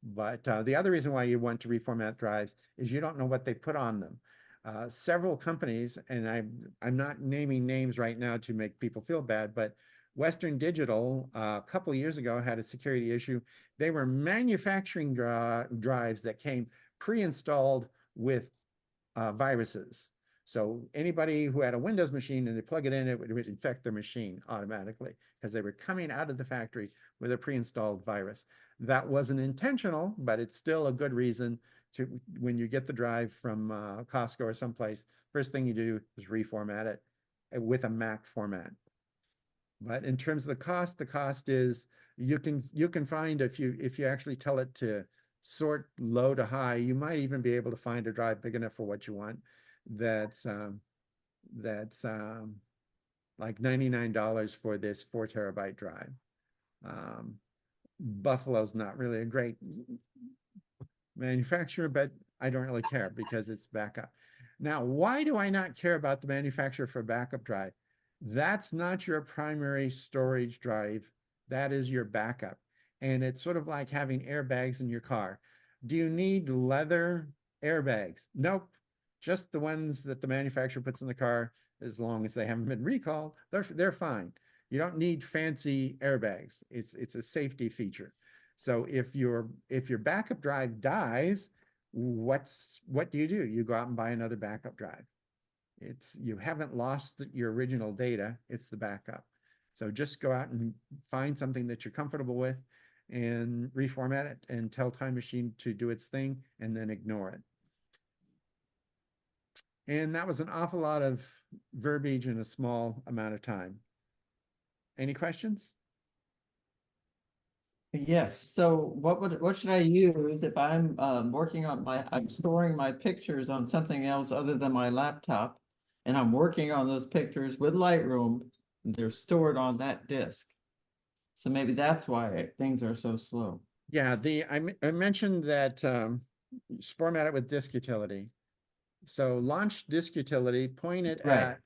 But the other reason why you want to reformat drives is you don't know what they put on them. Several companies, and I'm not naming names right now to make people feel bad, but Western Digital a couple of years ago had a security issue. They were manufacturing drives that came pre-installed with viruses. So anybody who had a Windows machine and they plug it in, it would infect their machine automatically because they were coming out of the factory with a pre-installed virus. That wasn't intentional, but it's still a good reason to, when you get the drive from Costco or someplace, first thing you do is reformat it with a Mac format. But in terms of the cost is you can find, if you actually tell it to sort low to high, you might even be able to find a drive big enough for what you want. That's like $99 for this 4 TB drive. Buffalo's not really a great manufacturer, but I don't really care because it's backup. Now, why do I not care about the manufacturer for backup drive? That's not your primary storage drive. That is your backup. And it's sort of like having airbags in your car. Do you need leather airbags? Nope. Just the ones that the manufacturer puts in the car, as long as they haven't been recalled, they're fine. You don't need fancy airbags. It's a safety feature. So if your backup drive dies, what do? You go out and buy another backup drive. You haven't lost your original data, it's the backup. So just go out and find something that you're comfortable with and reformat it and tell Time Machine to do its thing and then ignore it. And that was an awful lot of verbiage in a small amount of time. Any questions? Yes, so what should I use if I'm I'm storing my pictures on something else other than my laptop, and I'm working on those pictures with Lightroom, they're stored on that disk. So maybe that's why things are so slow. Yeah, I mentioned that format it with disk utility. So launch disk utility, point it Right. at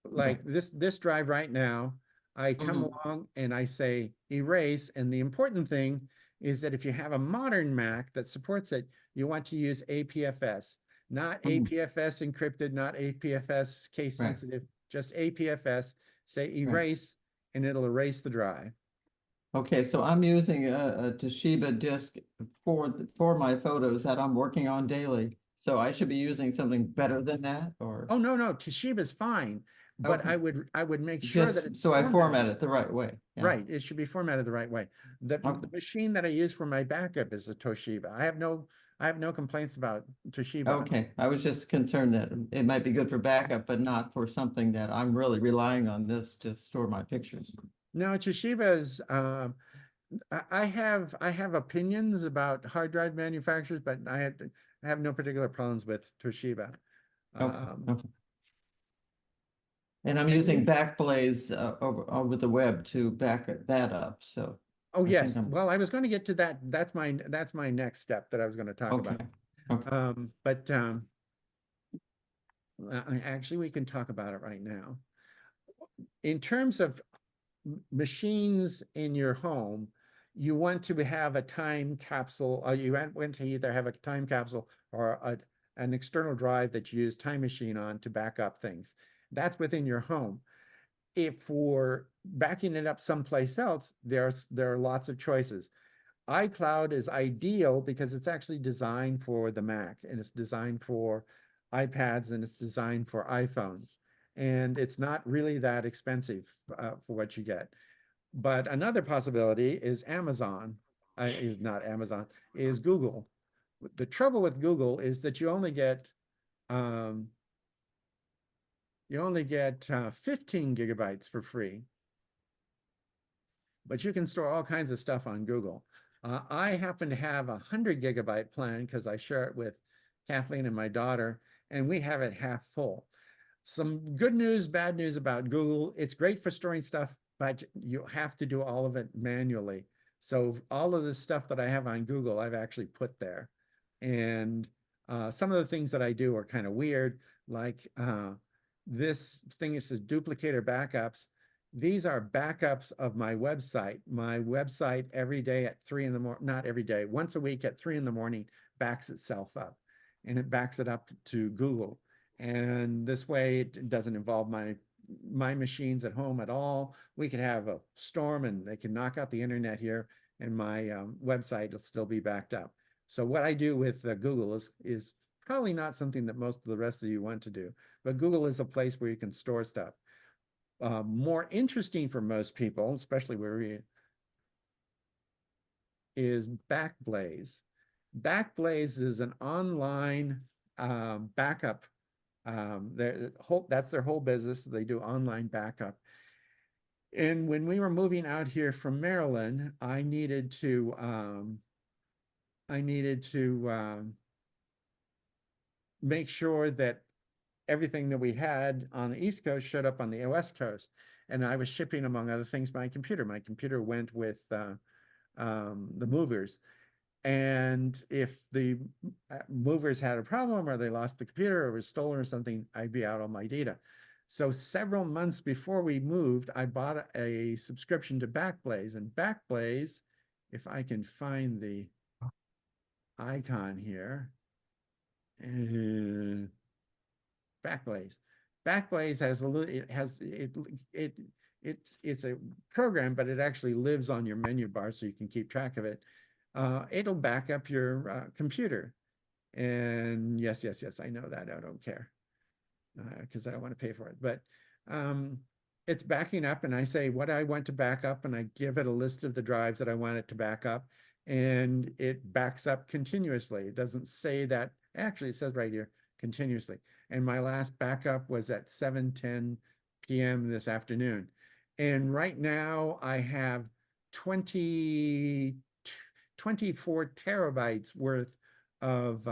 like this drive right now. I come Mhm. along and I say erase. And the important thing is that if you have a modern Mac that supports it, you want to use APFS, not Mhm. APFS encrypted, not APFS case Right. sensitive, just APFS. Say Right. erase, and it'll erase the drive. Okay, so I'm using a Toshiba disk for my photos that I'm working on daily. So I should be using something better than that, or Oh, no, Toshiba's fine, but okay, I would make sure just that it's so I formatted. format it the right way. Yeah. Right, it should be formatted the right way. The Okay. machine that I use for my backup is a Toshiba. I have no complaints about Toshiba. Okay, I was just concerned that it might be good for backup, but not for something that I'm really relying on this to store my pictures. No, Toshiba's I have opinions about hard drive manufacturers, but I have no particular problems with Toshiba. Okay, Um, okay. And I'm and using Backblaze over the web to back that up, so. oh I think yes, well, I was going to get to that. That's my next step that I was going to talk okay, about. okay. But actually, we can talk about it right now. In terms of machines in your home, you want to have a time capsule, or you want to either have a time capsule or an external drive that you use Time Machine on to back up things. That's within your home. If for backing it up someplace else, there are lots of choices. iCloud is ideal because it's actually designed for the Mac, and it's designed for iPads, and it's designed for iPhones. And it's not really that expensive for what you get. But another possibility is Amazon, is not Amazon, is Google. The trouble with Google is that um, you only get 15 gigabytes for free, but you can store all kinds of stuff on Google. I happen to have a 100 GB plan because I share it with Kathleen and my daughter, and we have it half full. Some good news, bad news about Google. It's great for storing stuff, but you have to do all of it manually. So all of the stuff that I have on Google, I've actually put there. And some of the things that I do are kind of weird, like this thing that says duplicator backups. These are backups of my website. My website every day at 3 in the morning, not every day, once a week at 3 in the morning backs itself up, and it backs it up to Google. And this way it doesn't involve my machines at home at all. We could have a storm and they can knock out the internet here, and my website will still be backed up. So what I do with Google is probably not something that most of the rest of you want to do, but Google is a place where you can store stuff. More interesting for most people, especially is Backblaze. Backblaze is an online backup. That's their whole business. They do online backup. And when we were moving out here from Maryland, I needed to make sure that everything that we had on the East Coast showed up on the West Coast. And I was shipping, among other things, my computer. My computer went with the movers. And if the movers had a problem or they lost the computer or was stolen or something, I'd be out on my data. So several months before we moved, I bought a subscription to Backblaze. And Backblaze, if I can find the icon here, Backblaze. Backblaze has a little, it's a program, but it actually lives on your menu bar so you can keep track of it. It'll back up your computer. And yes, I know that. I don't care because I don't want to pay for it. But it's backing up, and I say what I want to back up, and I give it a list of the drives that I want it to back up, and it backs up continuously. It doesn't say that. Actually, it says right here, continuously. And my last backup was at 7:10 p.m. this afternoon. And right now I have 24 terabytes worth of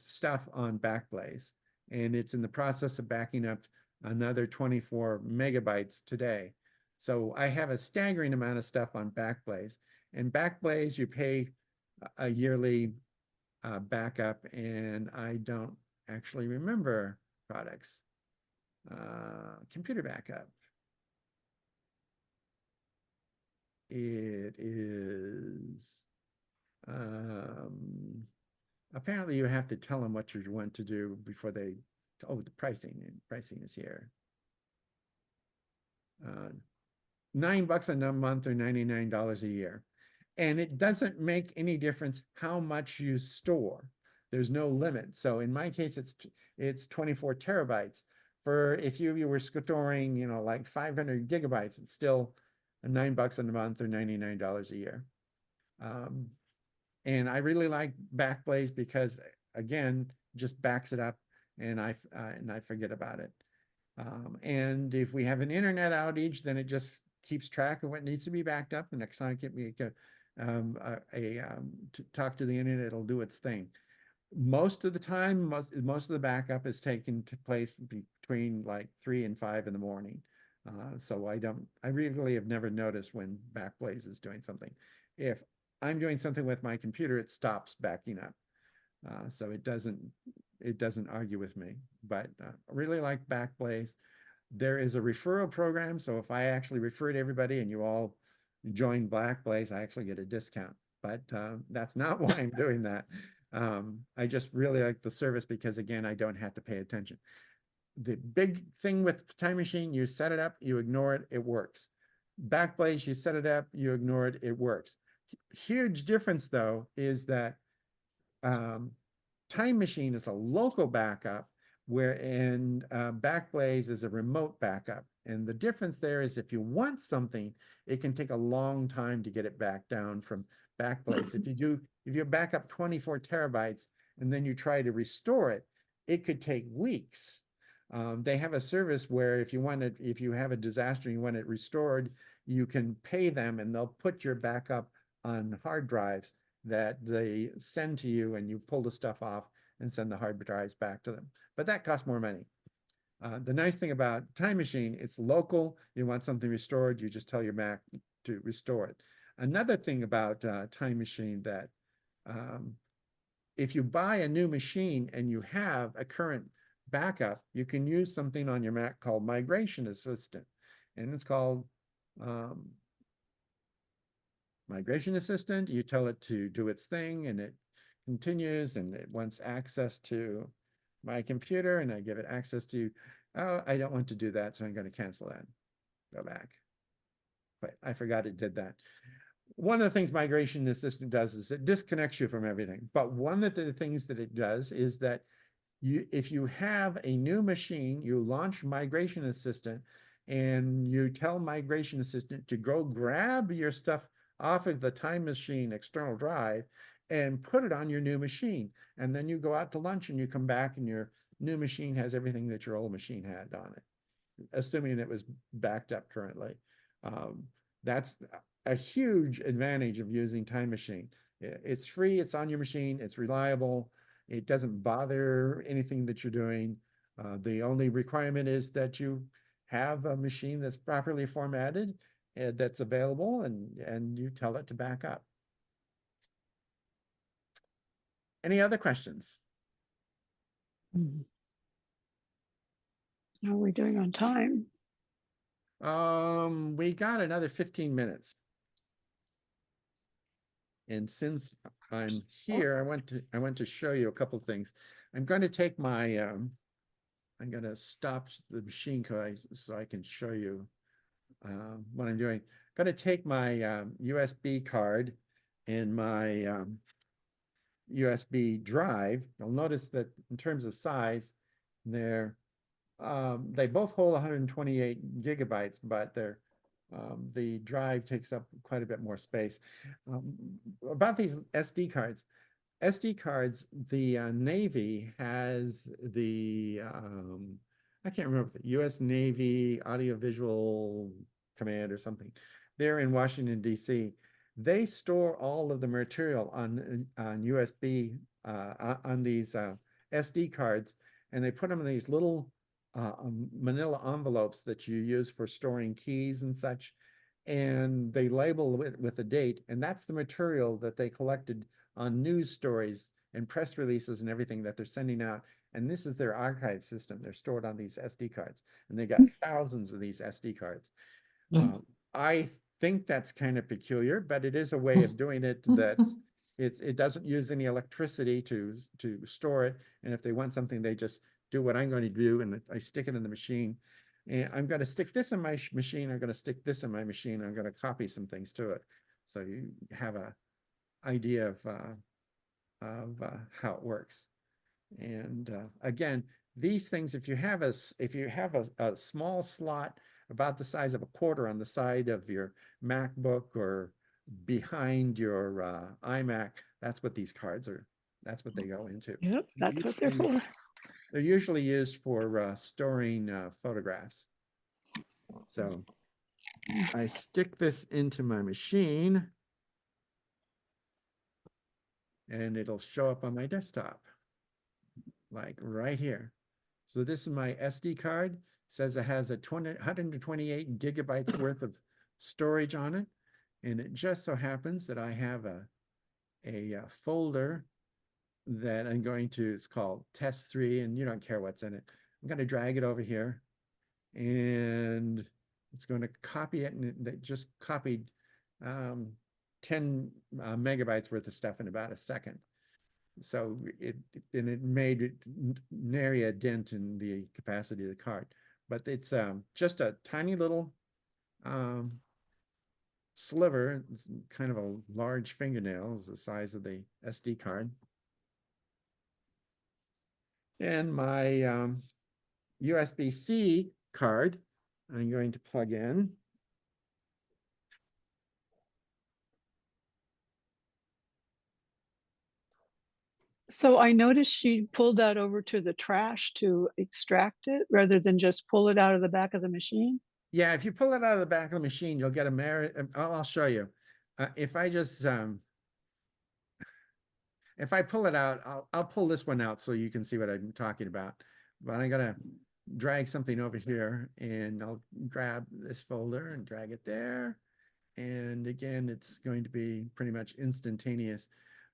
stuff on Backblaze. And it's in the process of backing up another 24 megabytes today. So I have a staggering amount of stuff on Backblaze. And Backblaze, you pay a yearly backup, and I don't actually remember products. Computer backup. It is apparently you have to tell them what you want to do before they, oh, the pricing, and pricing is here. $9 a month or $99 a year. And it doesn't make any difference how much you store. There's no limit. So in my case, it's 24 terabytes. For if you were storing, you know, like 500 gigabytes, it's still $9 a month or $99 a year. And I really like Backblaze because, again, just backs it up, and I forget about it. And if we have an internet outage, then it just keeps track of what needs to be backed up. The next time to talk to the internet, it'll do its thing. Most of the time, most of the backup is taken to place between like 3 and 5 in the morning. So I really have never noticed when Backblaze is doing something. If I'm doing something with my computer, it stops backing up. So it doesn't argue with me, but I really like Backblaze. There is a referral program. So if I actually refer to everybody and you all join Backblaze, I actually get a discount, but that's not why I'm doing that. I just really like the service because, again, I don't have to pay attention. The big thing with Time Machine, you set it up, you ignore it, it works. Backblaze, you set it up, you ignore it, it works. Huge difference, though, is that Time Machine is a local backup, wherein Backblaze is a remote backup. And the difference there is if you want something, it can take a long time to get it back down from Backblaze. If you back up 24 terabytes and then you try to restore it, it could take weeks. They have a service where if you have a disaster and you want it restored, you can pay them and they'll put your backup on hard drives that they send to you, and you pull the stuff off and send the hard drives back to them. But that costs more money. The nice thing about Time Machine, it's local. You want something restored, you just tell your Mac to restore it. Another thing about Time Machine that if you buy a new machine and you have a current backup, you can use something on your Mac called Migration Assistant. And it's called Migration Assistant. You tell it to do its thing and it continues, and it wants access to my computer, and I give it access to, oh, I don't want to do that, so I'm going to cancel that. Go back. But I forgot it did that. One of the things Migration Assistant does is it disconnects you from everything. But one of the things that it does is that if you have a new machine, you launch Migration Assistant and you tell Migration Assistant to go grab your stuff off of the Time Machine external drive and put it on your new machine. And then you go out to lunch and you come back and your new machine has everything that your old machine had on it, assuming it was backed up currently. That's a huge advantage of using Time Machine. It's free, it's on your machine, it's reliable, it doesn't bother anything that you're doing. The only requirement is that you have a machine that's properly formatted and that's available, and you tell it to back up. Any other questions? Mhm. How are we doing on time? We got another 15 minutes. And since I'm here, I want to show you a couple of things. I'm going to take my I'm going to stop the machine so I can show you what I'm doing. I'm going to take my USB card and my USB drive. You'll notice that in terms of size, they both hold 128 gigabytes, but the drive takes up quite a bit more space. About these SD cards, the Navy has I can't remember, the U.S. Navy Audiovisual Command or something. They're in Washington, D.C. They store all of the material on USB, on these SD cards, and they put them in these little manila envelopes that you use for storing keys and such. And they label it with a date, and that's the material that they collected on news stories and press releases and everything that they're sending out. And this is their archive system. They're stored on these SD cards, and they got thousands of these SD cards. I think that's kind of peculiar, but it is a way of doing it that's it doesn't use any electricity to store it. And if they want something, they just do what I'm going to do, and I stick it in the machine. And I'm going to stick this in my machine. I'm going to stick this in my machine. I'm going to copy some things to it, so you have a idea of how it works. And again, these things, if you have a small slot about the size of a quarter on the side of your MacBook or behind your iMac, that's what these cards are. That's what they go into. Yep, that's what they're for. They're usually used for storing photographs. So I stick this into my machine, and it'll show up on my desktop, like right here. So this is my SD card. It says it has 128 gigabytes worth of storage on it. And it just so happens that I have a folder that I'm going to, it's called test 3, and you don't care what's in it. I'm going to drag it over here, and it's going to copy it, and it just copied 10 megabytes worth of stuff in about a second. So it made nary a dent in the capacity of the card. But it's just a tiny little sliver. It's kind of a large fingernail, is the size of the SD card. And my USB-C card, I'm going to plug in. So I noticed she pulled that over to the trash to extract it rather than just pull it out of the back of the machine. Yeah, if you pull it out of the back of the machine, you'll get I'll show you. If I just if I pull it out, I'll pull this one out so you can see what I'm talking about. But I'm gonna drag something over here, and I'll grab this folder and drag it there. And again, it's going to be pretty much instantaneous.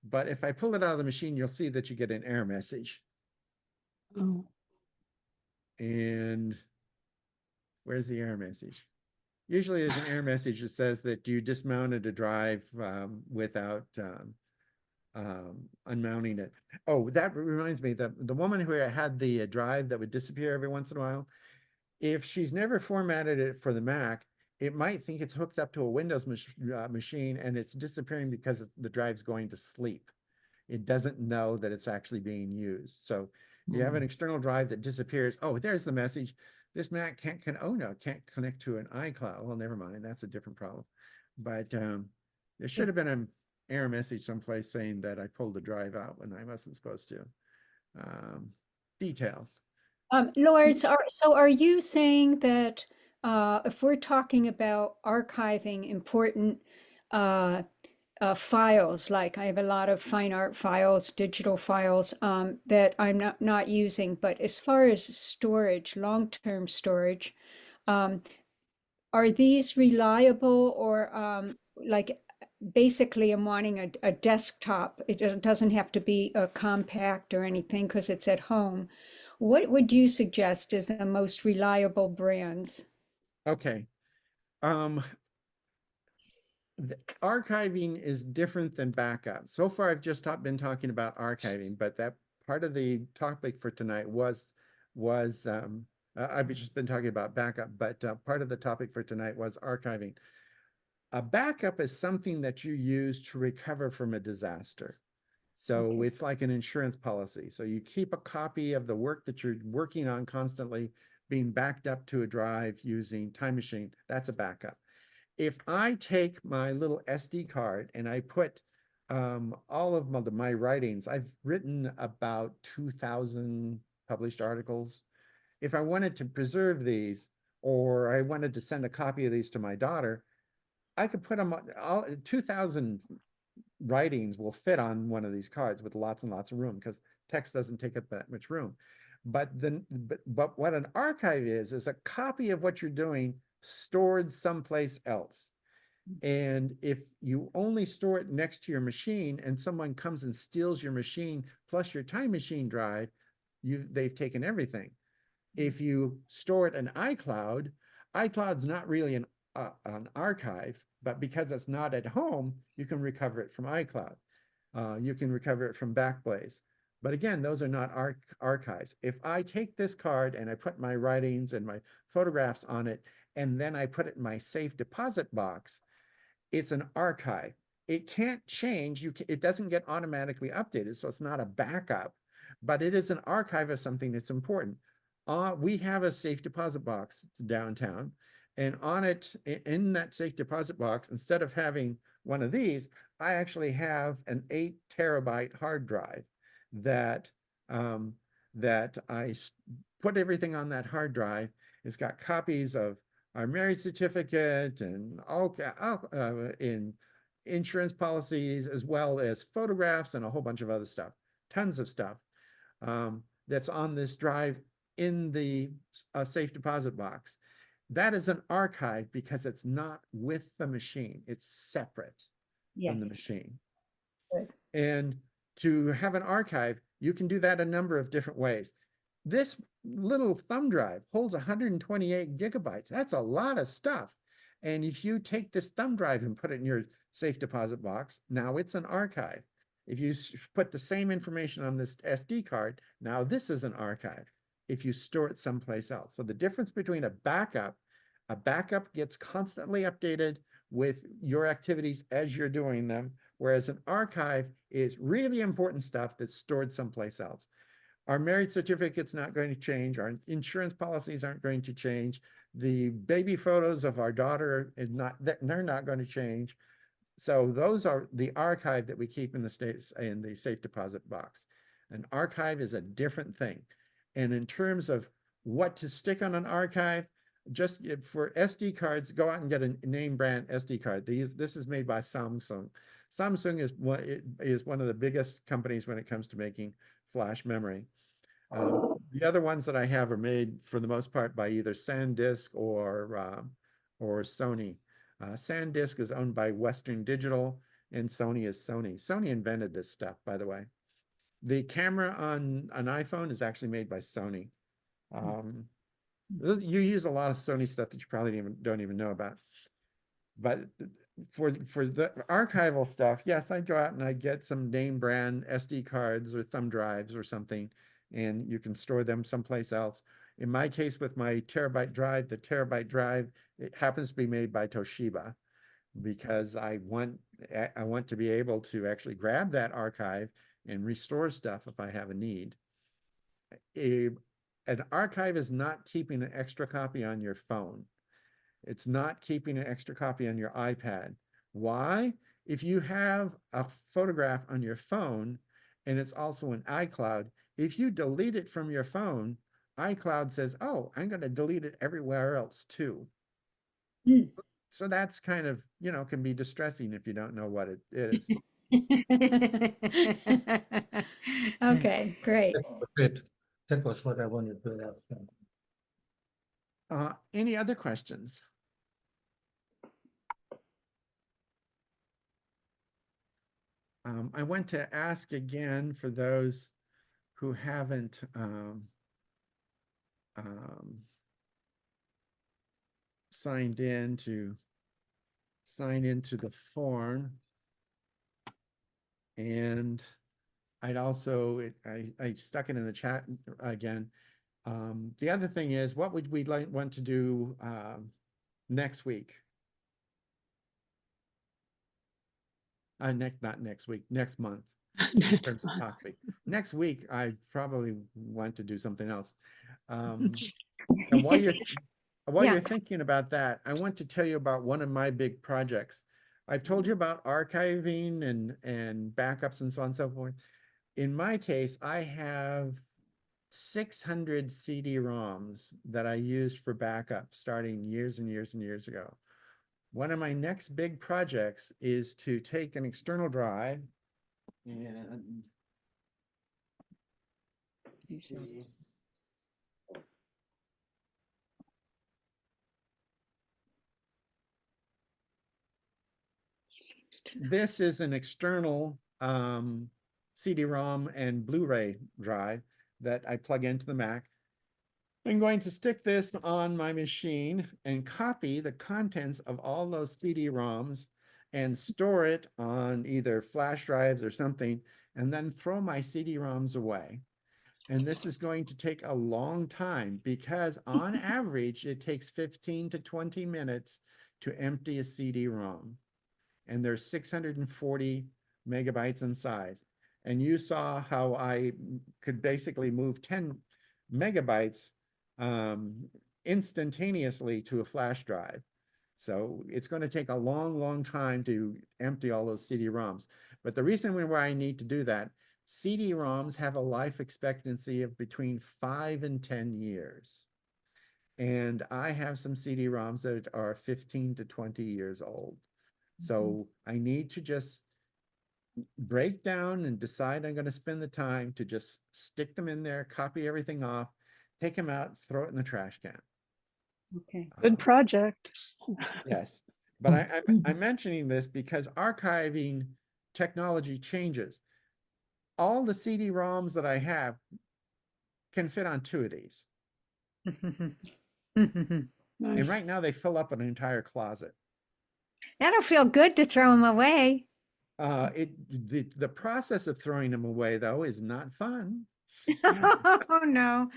But if I pull it out of the machine, you'll see that you get an error message. Oh. And where's the error message? Usually there's an error message that says that you dismounted a drive without unmounting it. Oh, that reminds me, the woman who had the drive that would disappear every once in a while, if she's never formatted it for the Mac, it might think it's hooked up to a Windows machine, and it's disappearing because the drive's going to sleep. It doesn't know that it's actually being used. So you have an external drive that disappears. Oh, there's the message. This Mac can't connect to an iCloud. Well, never mind. That's a different problem. But there should have been an error message someplace saying that I pulled the drive out when I wasn't supposed to. Details. Lawrence, so are you saying that if we're talking about archiving important files, like I have a lot of fine art files, digital files, that I'm not using. But as far as storage, long-term storage, um, are these reliable, or like basically I'm wanting a desktop. It doesn't have to be a compact or anything because it's at home. What would you suggest as the most reliable brands? Okay. Um, Archiving is different than backup. So far, I've just been talking about archiving, but that part of the topic for tonight was I've just been talking about backup, but part of the topic for tonight was archiving. A backup is something that you use to recover from a disaster. So Okay. it's like an insurance policy. So you keep a copy of the work that you're working on constantly being backed up to a drive using Time Machine. That's a backup. If I take my little SD card and I put all of my writings, I've written about 2,000 published articles. If I wanted to preserve these, or I wanted to send a copy of these to my daughter, I could put them all 2,000 writings will fit on one of these cards with lots and lots of room because text doesn't take up that much room. But what an archive is a copy of what you're doing stored someplace else. And if you only store it next to your machine and someone comes and steals your machine plus your Time Machine drive, they've taken everything. If you store it in iCloud, iCloud's not really an archive, but because it's not at home, you can recover it from iCloud. You can recover it from Backblaze. But again, those are not archives. If I take this card and I put my writings and my photographs on it, and then I put it in my safe deposit box, it's an archive. It can't change. It doesn't get automatically updated, so it's not a backup, but it is an archive of something that's important. We have a safe deposit box downtown, and on it, in that safe deposit box, instead of having one of these, I actually have an 8 terabyte hard drive that that I put everything on that hard drive. It's got copies of our marriage certificate and all in insurance policies, as well as photographs and a whole bunch of other stuff, tons of stuff that's on this drive in the safe deposit box. That is an archive because it's not with the machine. It's separate from the Yes. machine. Good. And to have an archive, you can do that a number of different ways. This little thumb drive holds 128 gigabytes. That's a lot of stuff. And if you take this thumb drive and put it in your safe deposit box, now it's an archive. If you put the same information on this SD card, now this is an archive if you store it someplace else. So the difference between a backup gets constantly updated with your activities as you're doing them, whereas an archive is really important stuff that's stored someplace else. Our marriage certificate's not going to change. Our insurance policies aren't going to change. The baby photos of our daughter they're not going to change. So those are the archive that we keep in the safe deposit box. An archive is a different thing. And in terms of what to stick on an archive, just for SD cards, go out and get a name brand SD card. This is made by Samsung. Samsung is one of the biggest companies when it comes to making flash memory. The other ones that I have are made for the most part by either SanDisk or Sony. SanDisk is owned by Western Digital, and Sony is Sony. Sony invented this stuff, by the way. The camera on an iPhone is actually made by Sony. You use a lot of Sony stuff that you probably don't even know about. But for the archival stuff, yes, I go out and I get some name brand SD cards or thumb drives or something, and you can store them someplace else. In my case, with my terabyte drive, the terabyte drive, it happens to be made by Toshiba because I want to be able to actually grab that archive and restore stuff if I have a need. An archive is not keeping an extra copy on your phone. It's not keeping an extra copy on your iPad. Why? If you have a photograph on your phone and it's also in iCloud, if you delete it from your phone, iCloud says, oh, I'm going to delete it everywhere else too. So that's kind of, can be distressing if you don't know what it is. Okay, great. That was what I wanted to ask. Any other questions? I want to ask again for those who haven't signed in to sign into the form. And I'd also, I stuck it in the chat again. The other thing is, what would we want to do next week? Not next week, next month. In terms of talk week. Next week, I probably want to do something else. And while you're thinking about that, I want to tell you about one of my big projects. I've told you about archiving and backups and so on and so forth. In my case, I have 600 CD-ROMs that I used for backup starting years and years and years ago. One of my next big projects is to take an external drive and this is an external CD-ROM and Blu-ray drive that I plug into the Mac. I'm going to stick this on my machine and copy the contents of all those CD-ROMs and store it on either flash drives or something, and then throw my CD-ROMs away. And this is going to take a long time because on average, it takes 15 to 20 minutes to empty a CD-ROM. And there's 640 megabytes in size. And you saw how I could basically move 10 megabytes instantaneously to a flash drive. So it's going to take a long, long time to empty all those CD-ROMs. But the reason why I need to do that, CD-ROMs have a life expectancy of between 5 and 10 years. And I have some CD-ROMs that are 15 to 20 years old. So I need to just break down and decide I'm going to spend the time to just stick them in there, copy everything off, take them out, throw it in the trash can. Okay. Good project. Yes, but I'm mentioning this because archiving technology changes. All the CD-ROMs that I have can fit on 2 of these. And Nice. right now they fill up an entire closet. That'll feel good to throw them away. The process of throwing them away though is not fun. Oh, no.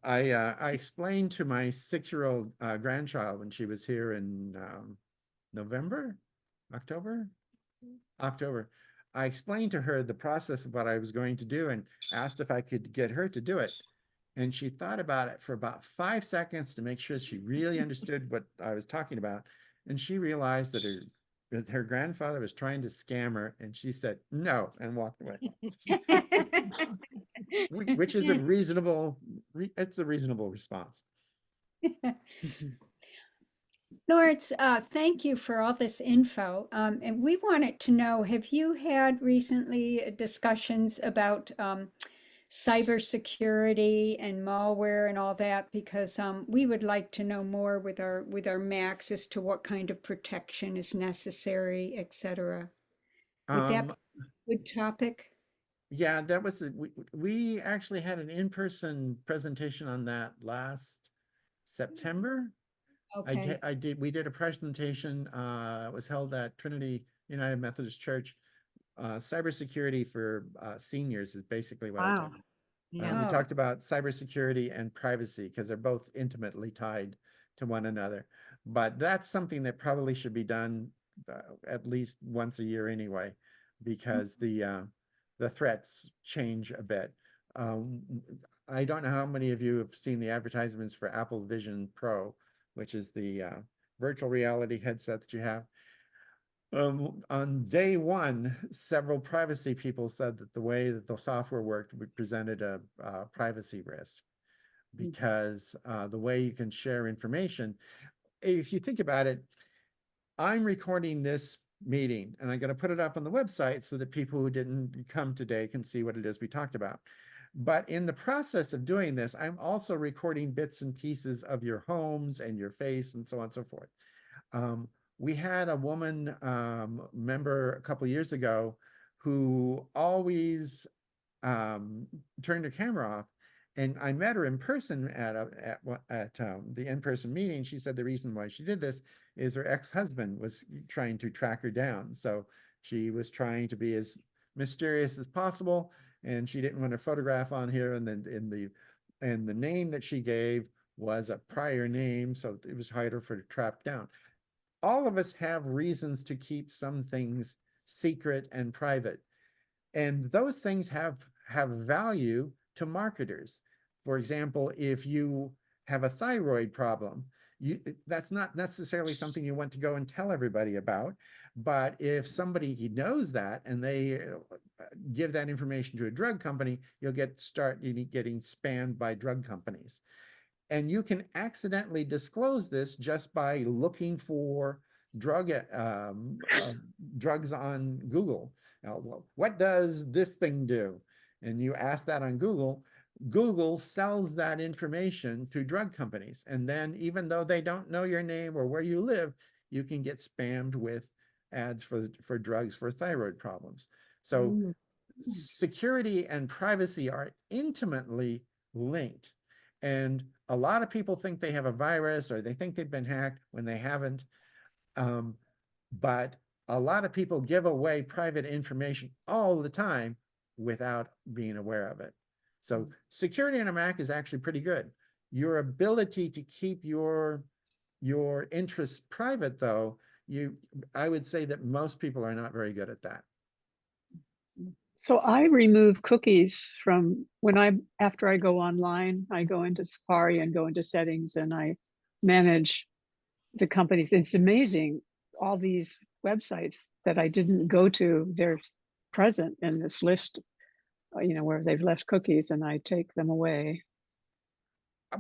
I explained to my 6-year-old grandchild when she was here in October. I explained to her the process of what I was going to do and asked if I could get her to do it. And she thought about it for about 5 seconds to make sure she really understood what I was talking about. And she realized that her grandfather was trying to scam her, and she said no and walked away. Which is it's a reasonable response. Lawrence, thank you for all this info. And we wanted to know, have you had recently discussions about cybersecurity and malware and all that? Because we would like to know more with our Macs as to what kind of protection is necessary, et cetera. Would that be a good topic? Yeah, that was we actually had an in-person presentation on that last September. Okay. We did a presentation, it was held at Trinity United Methodist Church. Cybersecurity for seniors is basically what I Wow. talked about. Yeah. We Oh. talked about cybersecurity and privacy because they're both intimately tied to one another. But that's something that probably should be done at least once a year anyway, because the threats change a bit. I don't know how many of you have seen the advertisements for Apple Vision Pro, which is the virtual reality headset that you have. On day one, several privacy people said that the way that the software worked presented a privacy risk because the way you can share information, if you think about it, I'm recording this meeting and I'm going to put it up on the website so that people who didn't come today can see what it is we talked about. But in the process of doing this, I'm also recording bits and pieces of your homes and your face and so on and so forth. We had a woman member a couple of years ago who always turned her camera off. And I met her in person at the in-person meeting. She said the reason why she did this is her ex-husband was trying to track her down. So she was trying to be as mysterious as possible, and she didn't want a photograph on here. And then the name that she gave was a prior name, so it was harder for her to track down. All of us have reasons to keep some things secret and private. And those things have value to marketers. For example, if you have a thyroid problem, that's not necessarily something you want to go and tell everybody about. But if somebody knows that and they give that information to a drug company, you'll start getting spammed by drug companies. And you can accidentally disclose this just by looking for drugs on Google. Now, what does this thing do? And you ask that on Google. Google sells that information to drug companies. And then even though they don't know your name or where you live, you can get spammed with ads for drugs for thyroid problems. So security and privacy are intimately linked. And a lot of people think they have a virus or they think they've been hacked when they haven't. But a lot of people give away private information all the time without being aware of it. So security on a Mac is actually pretty good. Your ability to keep your interests private, though, I would say that most people are not very good at that. So I remove cookies from after I go online, I go into Safari and go into settings and I manage the companies. It's amazing. All these websites that I didn't go to, they're present in this list, where they've left cookies, and I take them away.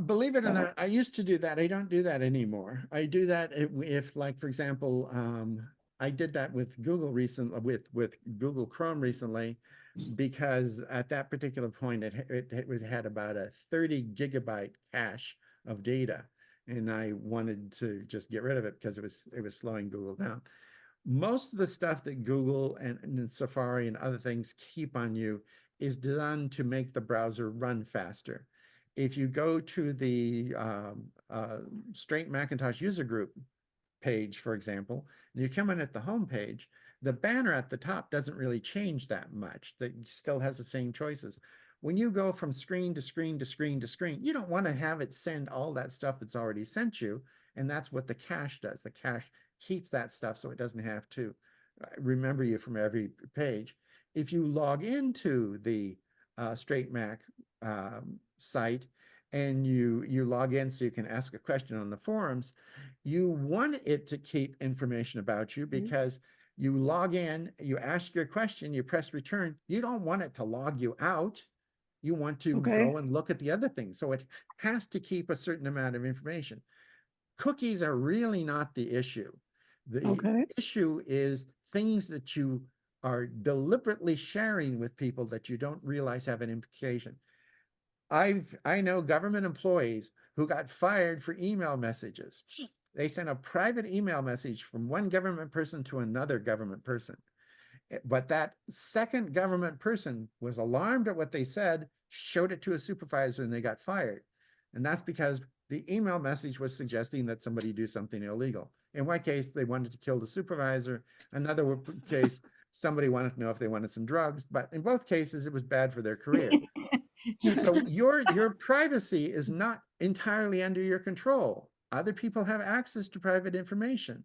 Believe it or not, I used to do that. I don't do that anymore. I do that if like, for example, I did that with Google recently, with Google Chrome recently, because at that particular point, it had about a 30 gigabyte cache of data. And I wanted to just get rid of it because it was slowing Google down. Most of the stuff that Google and Safari and other things keep on you is done to make the browser run faster. If you go to the Strait Macintosh user group page, for example, and you come in at the home page, the banner at the top doesn't really change that much. That still has the same choices. When you go from screen to screen to screen to screen, you don't want to have it send all that stuff that's already sent you. And that's what the cache does. The cache keeps that stuff so it doesn't have to remember you from every page. If you log into the Strait Mac site and you log in so you can ask a question on the forums, you want it to keep information about you because you log in, you ask your question, you press return. You don't want it to log you out. You want to go and look at the other things. So it has to keep a certain amount of information. Cookies are really not the issue. The issue is things that you are deliberately sharing with people that you don't realize have an implication. I know government employees who got fired for email messages. They sent a private email message from one government person to another government person. But that second government person was alarmed at what they said, showed it to a supervisor, and they got fired. And that's because the email message was suggesting that somebody do something illegal. In one case, they wanted to kill the supervisor. Another case, somebody wanted to know if they wanted some drugs. But in both cases, it was bad for their career. So your privacy is not entirely under your control. Other people have access to private information.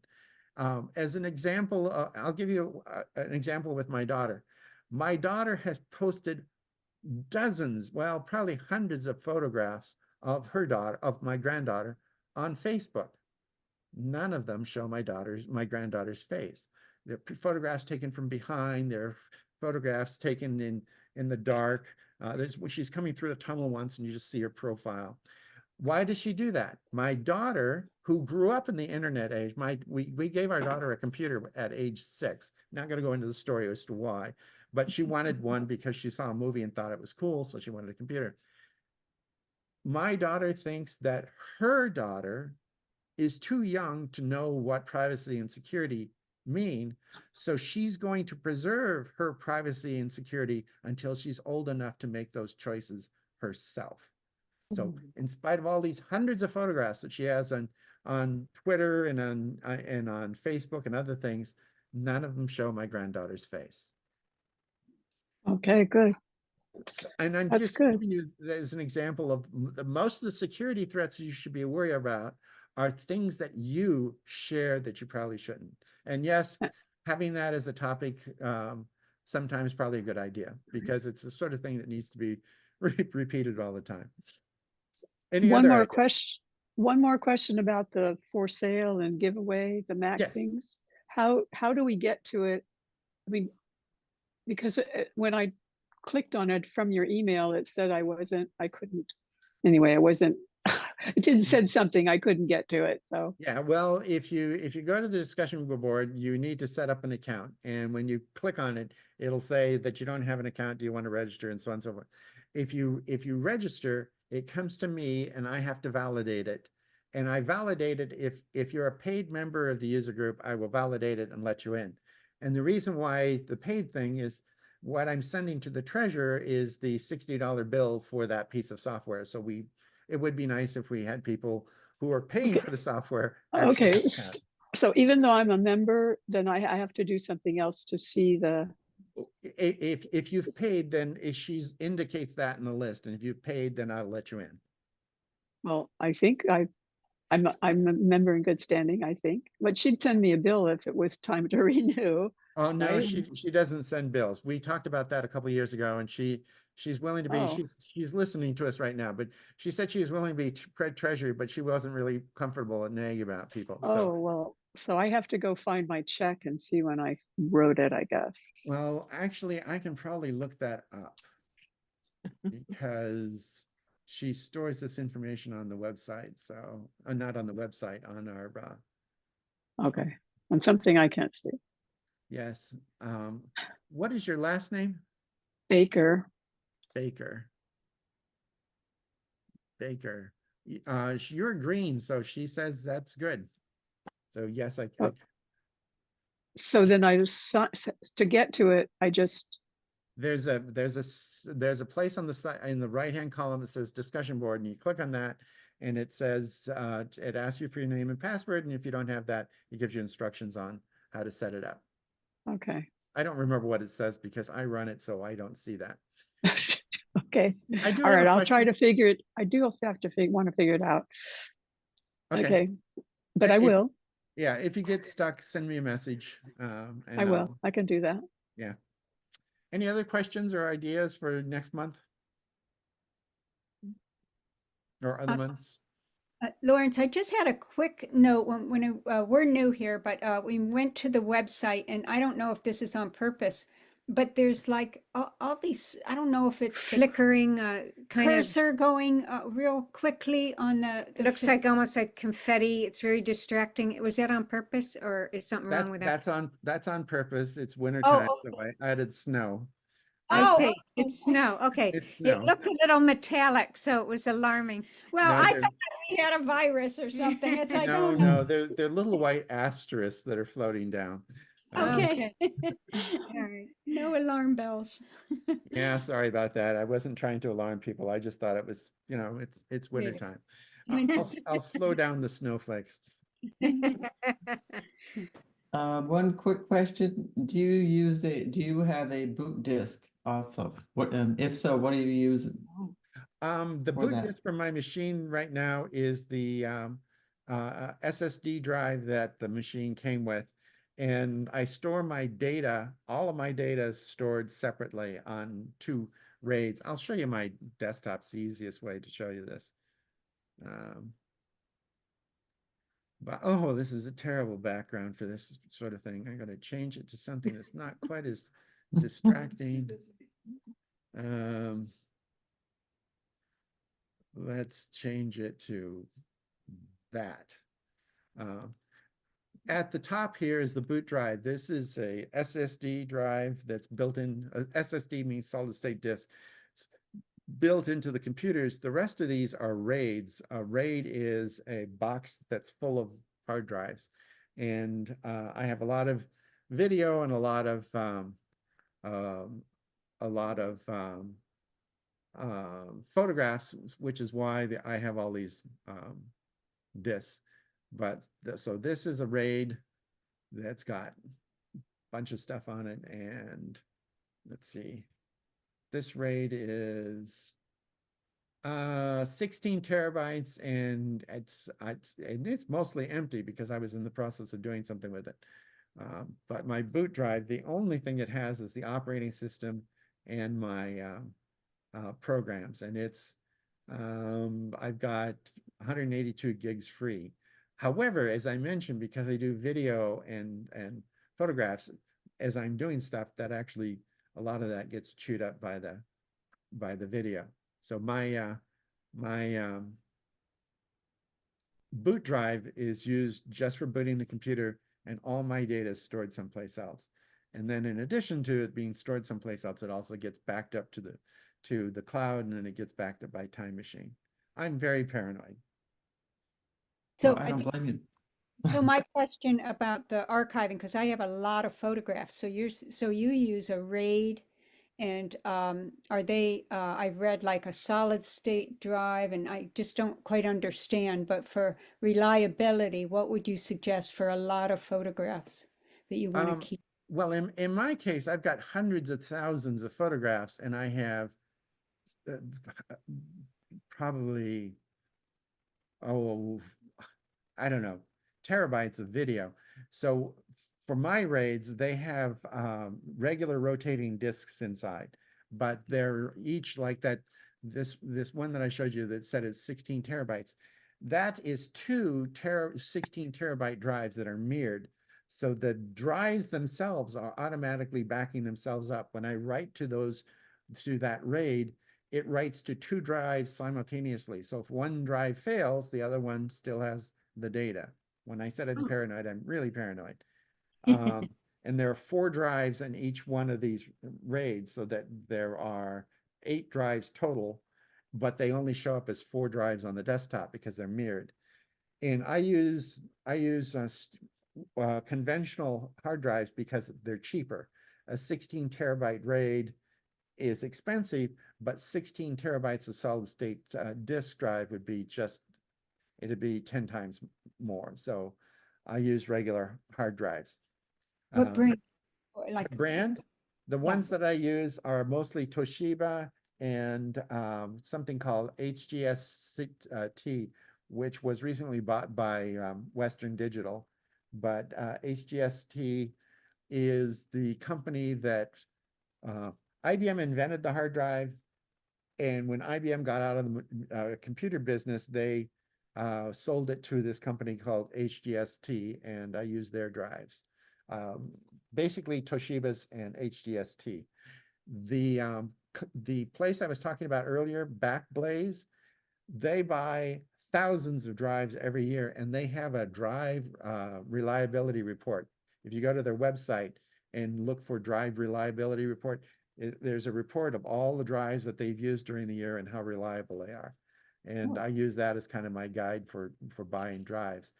As an example, I'll give you an example with my daughter. My daughter has posted dozens, well, probably hundreds of photographs of my granddaughter on Facebook. None of them show my granddaughter's face. They're photographs taken from behind. They're photographs taken in the dark. She's coming through a tunnel once and you just see her profile. Why does she do that? My daughter, who grew up in the internet age, we gave our daughter a computer at age 6. Not going to go into the story as to why, but she wanted one because she saw a movie and thought it was cool, so she wanted a computer. My daughter thinks that her daughter is too young to know what privacy and security mean, so she's going to preserve her privacy and security until she's old enough to make those choices herself. So in spite of all these hundreds of photographs that she has on Twitter and on Facebook and other things, none of them show my granddaughter's face. Okay, good. And I'm That's just good. giving you as an example of most of the security threats you should be worried about are things that you share that you probably shouldn't. And yes, having that as a topic sometimes probably a good idea because it's the sort of thing that needs to be repeated all the time. Any One other more ideas? question. One more question about the for sale and giveaway, the Mac Yes. things. How do we get to it? I mean, because when I clicked on it from your email, it said I couldn't. Anyway, it didn't said something, I couldn't get to it. So Yeah, well, if you go to the discussion board, you need to set up an account. And when you click on it, it'll say that you don't have an account. Do you want to register? And so on and so forth. If you register, it comes to me and I have to validate it. And I validate it if you're a paid member of the user group, I will validate it and let you in. And the reason why the paid thing is what I'm sending to the treasurer is the $60 bill for that piece of software. So it would be nice if we had people who are paying okay, for the software actually okay. have accounts. So even though I'm a member, then I have to do something else to see the. If you've paid, then she indicates that in the list, and if you've paid, then I'll let you in. Well, I think I'm a member in good standing, I think. But she'd send me a bill if it was time to renew. Oh no, Right? she doesn't send bills. We talked about that a couple of years ago, and she's willing to be. Oh. She's listening to us right now, but she said she was willing to be treasurer, but she wasn't really comfortable and nagging about people. Oh, So well, so I have to go find my check and see when I wrote it, I guess. well, actually, I can probably look that up because she stores this information on the website. So not on the website, on our Okay. And something I can't see. yes. What is your last name? Baker. Baker. Baker. You're green, so she says that's good. So yes, I Oh. So then to get to it, I just. there's a place on the side in the right-hand column that says discussion board, and you click on that, and it says it asks you for your name and password, and if you don't have that, it gives you instructions on how to set it up. Okay. I don't remember what it says because I run it, so I don't see that. Okay. I do All have right. a I'll try question. to figure it. I do have to want to figure it out. Okay. But I will. Yeah, if you get stuck, send me a message. And I will. I can do that. Yeah. Any other questions or ideas for next month? Or other months? Lawrence, I just had a quick note we're new here, but we went to the website and I don't know if this is on purpose, but there's like all these, I don't know if it's the Flickering, kind of, cursor going real quickly on it looks like almost like confetti. It's very distracting. Was that on purpose or is something wrong with that? That's on purpose. It's winter Oh, time, so I added snow. I Oh, see. okay. It's snow. Okay. It's It snow. looked a little metallic, so it was alarming. Well, No, I they're- thought we had a virus or something. It's like, oh no, they're little white asterisks that are floating down. okay. All right. No alarm bells. Yeah, sorry about that. I wasn't trying to alarm people. I just thought it was, it's winter time. I'll slow down the snowflakes. One quick question, do you have a boot disk also? What, if so, what are you using? The For boot that. disk for my machine right now is the SSD drive that the machine came with. And I store my data, all of my data is stored separately on 2 RAIDs. I'll show you my desktop. It's the easiest way to show you this. But oh, this is a terrible background for this sort of thing. I'm going to change it to something that's not quite as distracting. let's change it to that. At the top here is the boot drive. This is a SSD drive that's built in. SSD means solid state disk. It's built into the computers. The rest of these are RAIDs. A RAID is a box that's full of hard drives. And I have a lot of video and a lot of photographs, which is why I have all these discs. But so this is a RAID that's got a bunch of stuff on it. And let's see, this RAID is 16 terabytes, and it's mostly empty because I was in the process of doing something with it. But my boot drive, the only thing it has is the operating system and my programs, and it's I've got 182 gigs free. However, as I mentioned, because I do video and photographs, as I'm doing stuff, that actually a lot of that gets chewed up by the video. So my boot drive is used just for booting the computer, and all my data is stored someplace else. And then in addition to it being stored someplace else, it also gets backed up to the cloud, and then it gets backed up by Time Machine. I'm very paranoid. So Well, I don't blame you. So my question about the archiving, because I have a lot of photographs. So you use a RAID, and are they? I've read like a solid state drive, and I just don't quite understand. But for reliability, what would you suggest for a lot of photographs that you want to keep? Well, in my case, I've got hundreds of thousands of photographs, and I have probably, I don't know, terabytes of video. So for my RAIDs, they have regular rotating disks inside, but they're each like that. This one that I showed you that said it's 16 terabytes. That is 16 terabyte drives that are mirrored. So the drives themselves are automatically backing themselves up. When I write to that RAID, it writes to 2 drives simultaneously. So if one drive fails, the other one still has the data. When I said I'm paranoid, I'm really paranoid. And there are 4 drives in each one of these RAIDs, so that there are 8 drives total, but they only show up as 4 drives on the desktop because they're mirrored. And I use conventional hard drives because they're cheaper. A 16 terabyte RAID is expensive, but 16 terabytes of solid state disk drive would be it'd be 10 times more. So I use regular hard drives. What brand? Like brand? The Yeah. ones that I use are mostly Toshiba and something called HGST, which was recently bought by Western Digital. But HGST is the company that IBM invented the hard drive. And when IBM got out of the computer business, they sold it to this company called HGST, and I use their drives. Basically Toshiba's and HGST. The place I was talking about earlier, Backblaze, they buy thousands of drives every year, and they have a drive reliability report. If you go to their website and look for drive reliability report, there's a report of all the drives that they've used during the year and how reliable they are. And I use that as kind of my guide for buying drives.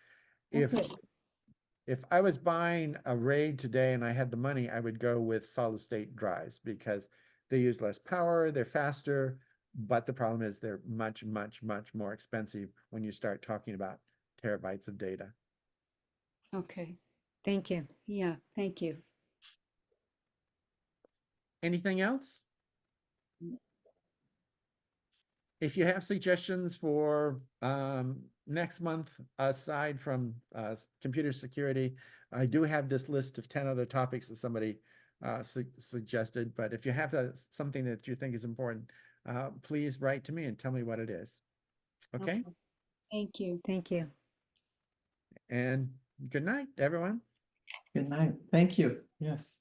If I was buying a RAID today and I had the money, I would go with solid state drives because they use less power, they're faster, but the problem is they're much, much, much more expensive when you start talking about terabytes of data. Okay. Thank you. Yeah, thank you. Anything else? If you have suggestions for next month, aside from computer security, I do have this list of 10 other topics that somebody suggested. But if you have something that you think is important, please write to me and tell me what it is. Okay? Thank you. Thank you. And good night, everyone. Good night. Thank you. Yes.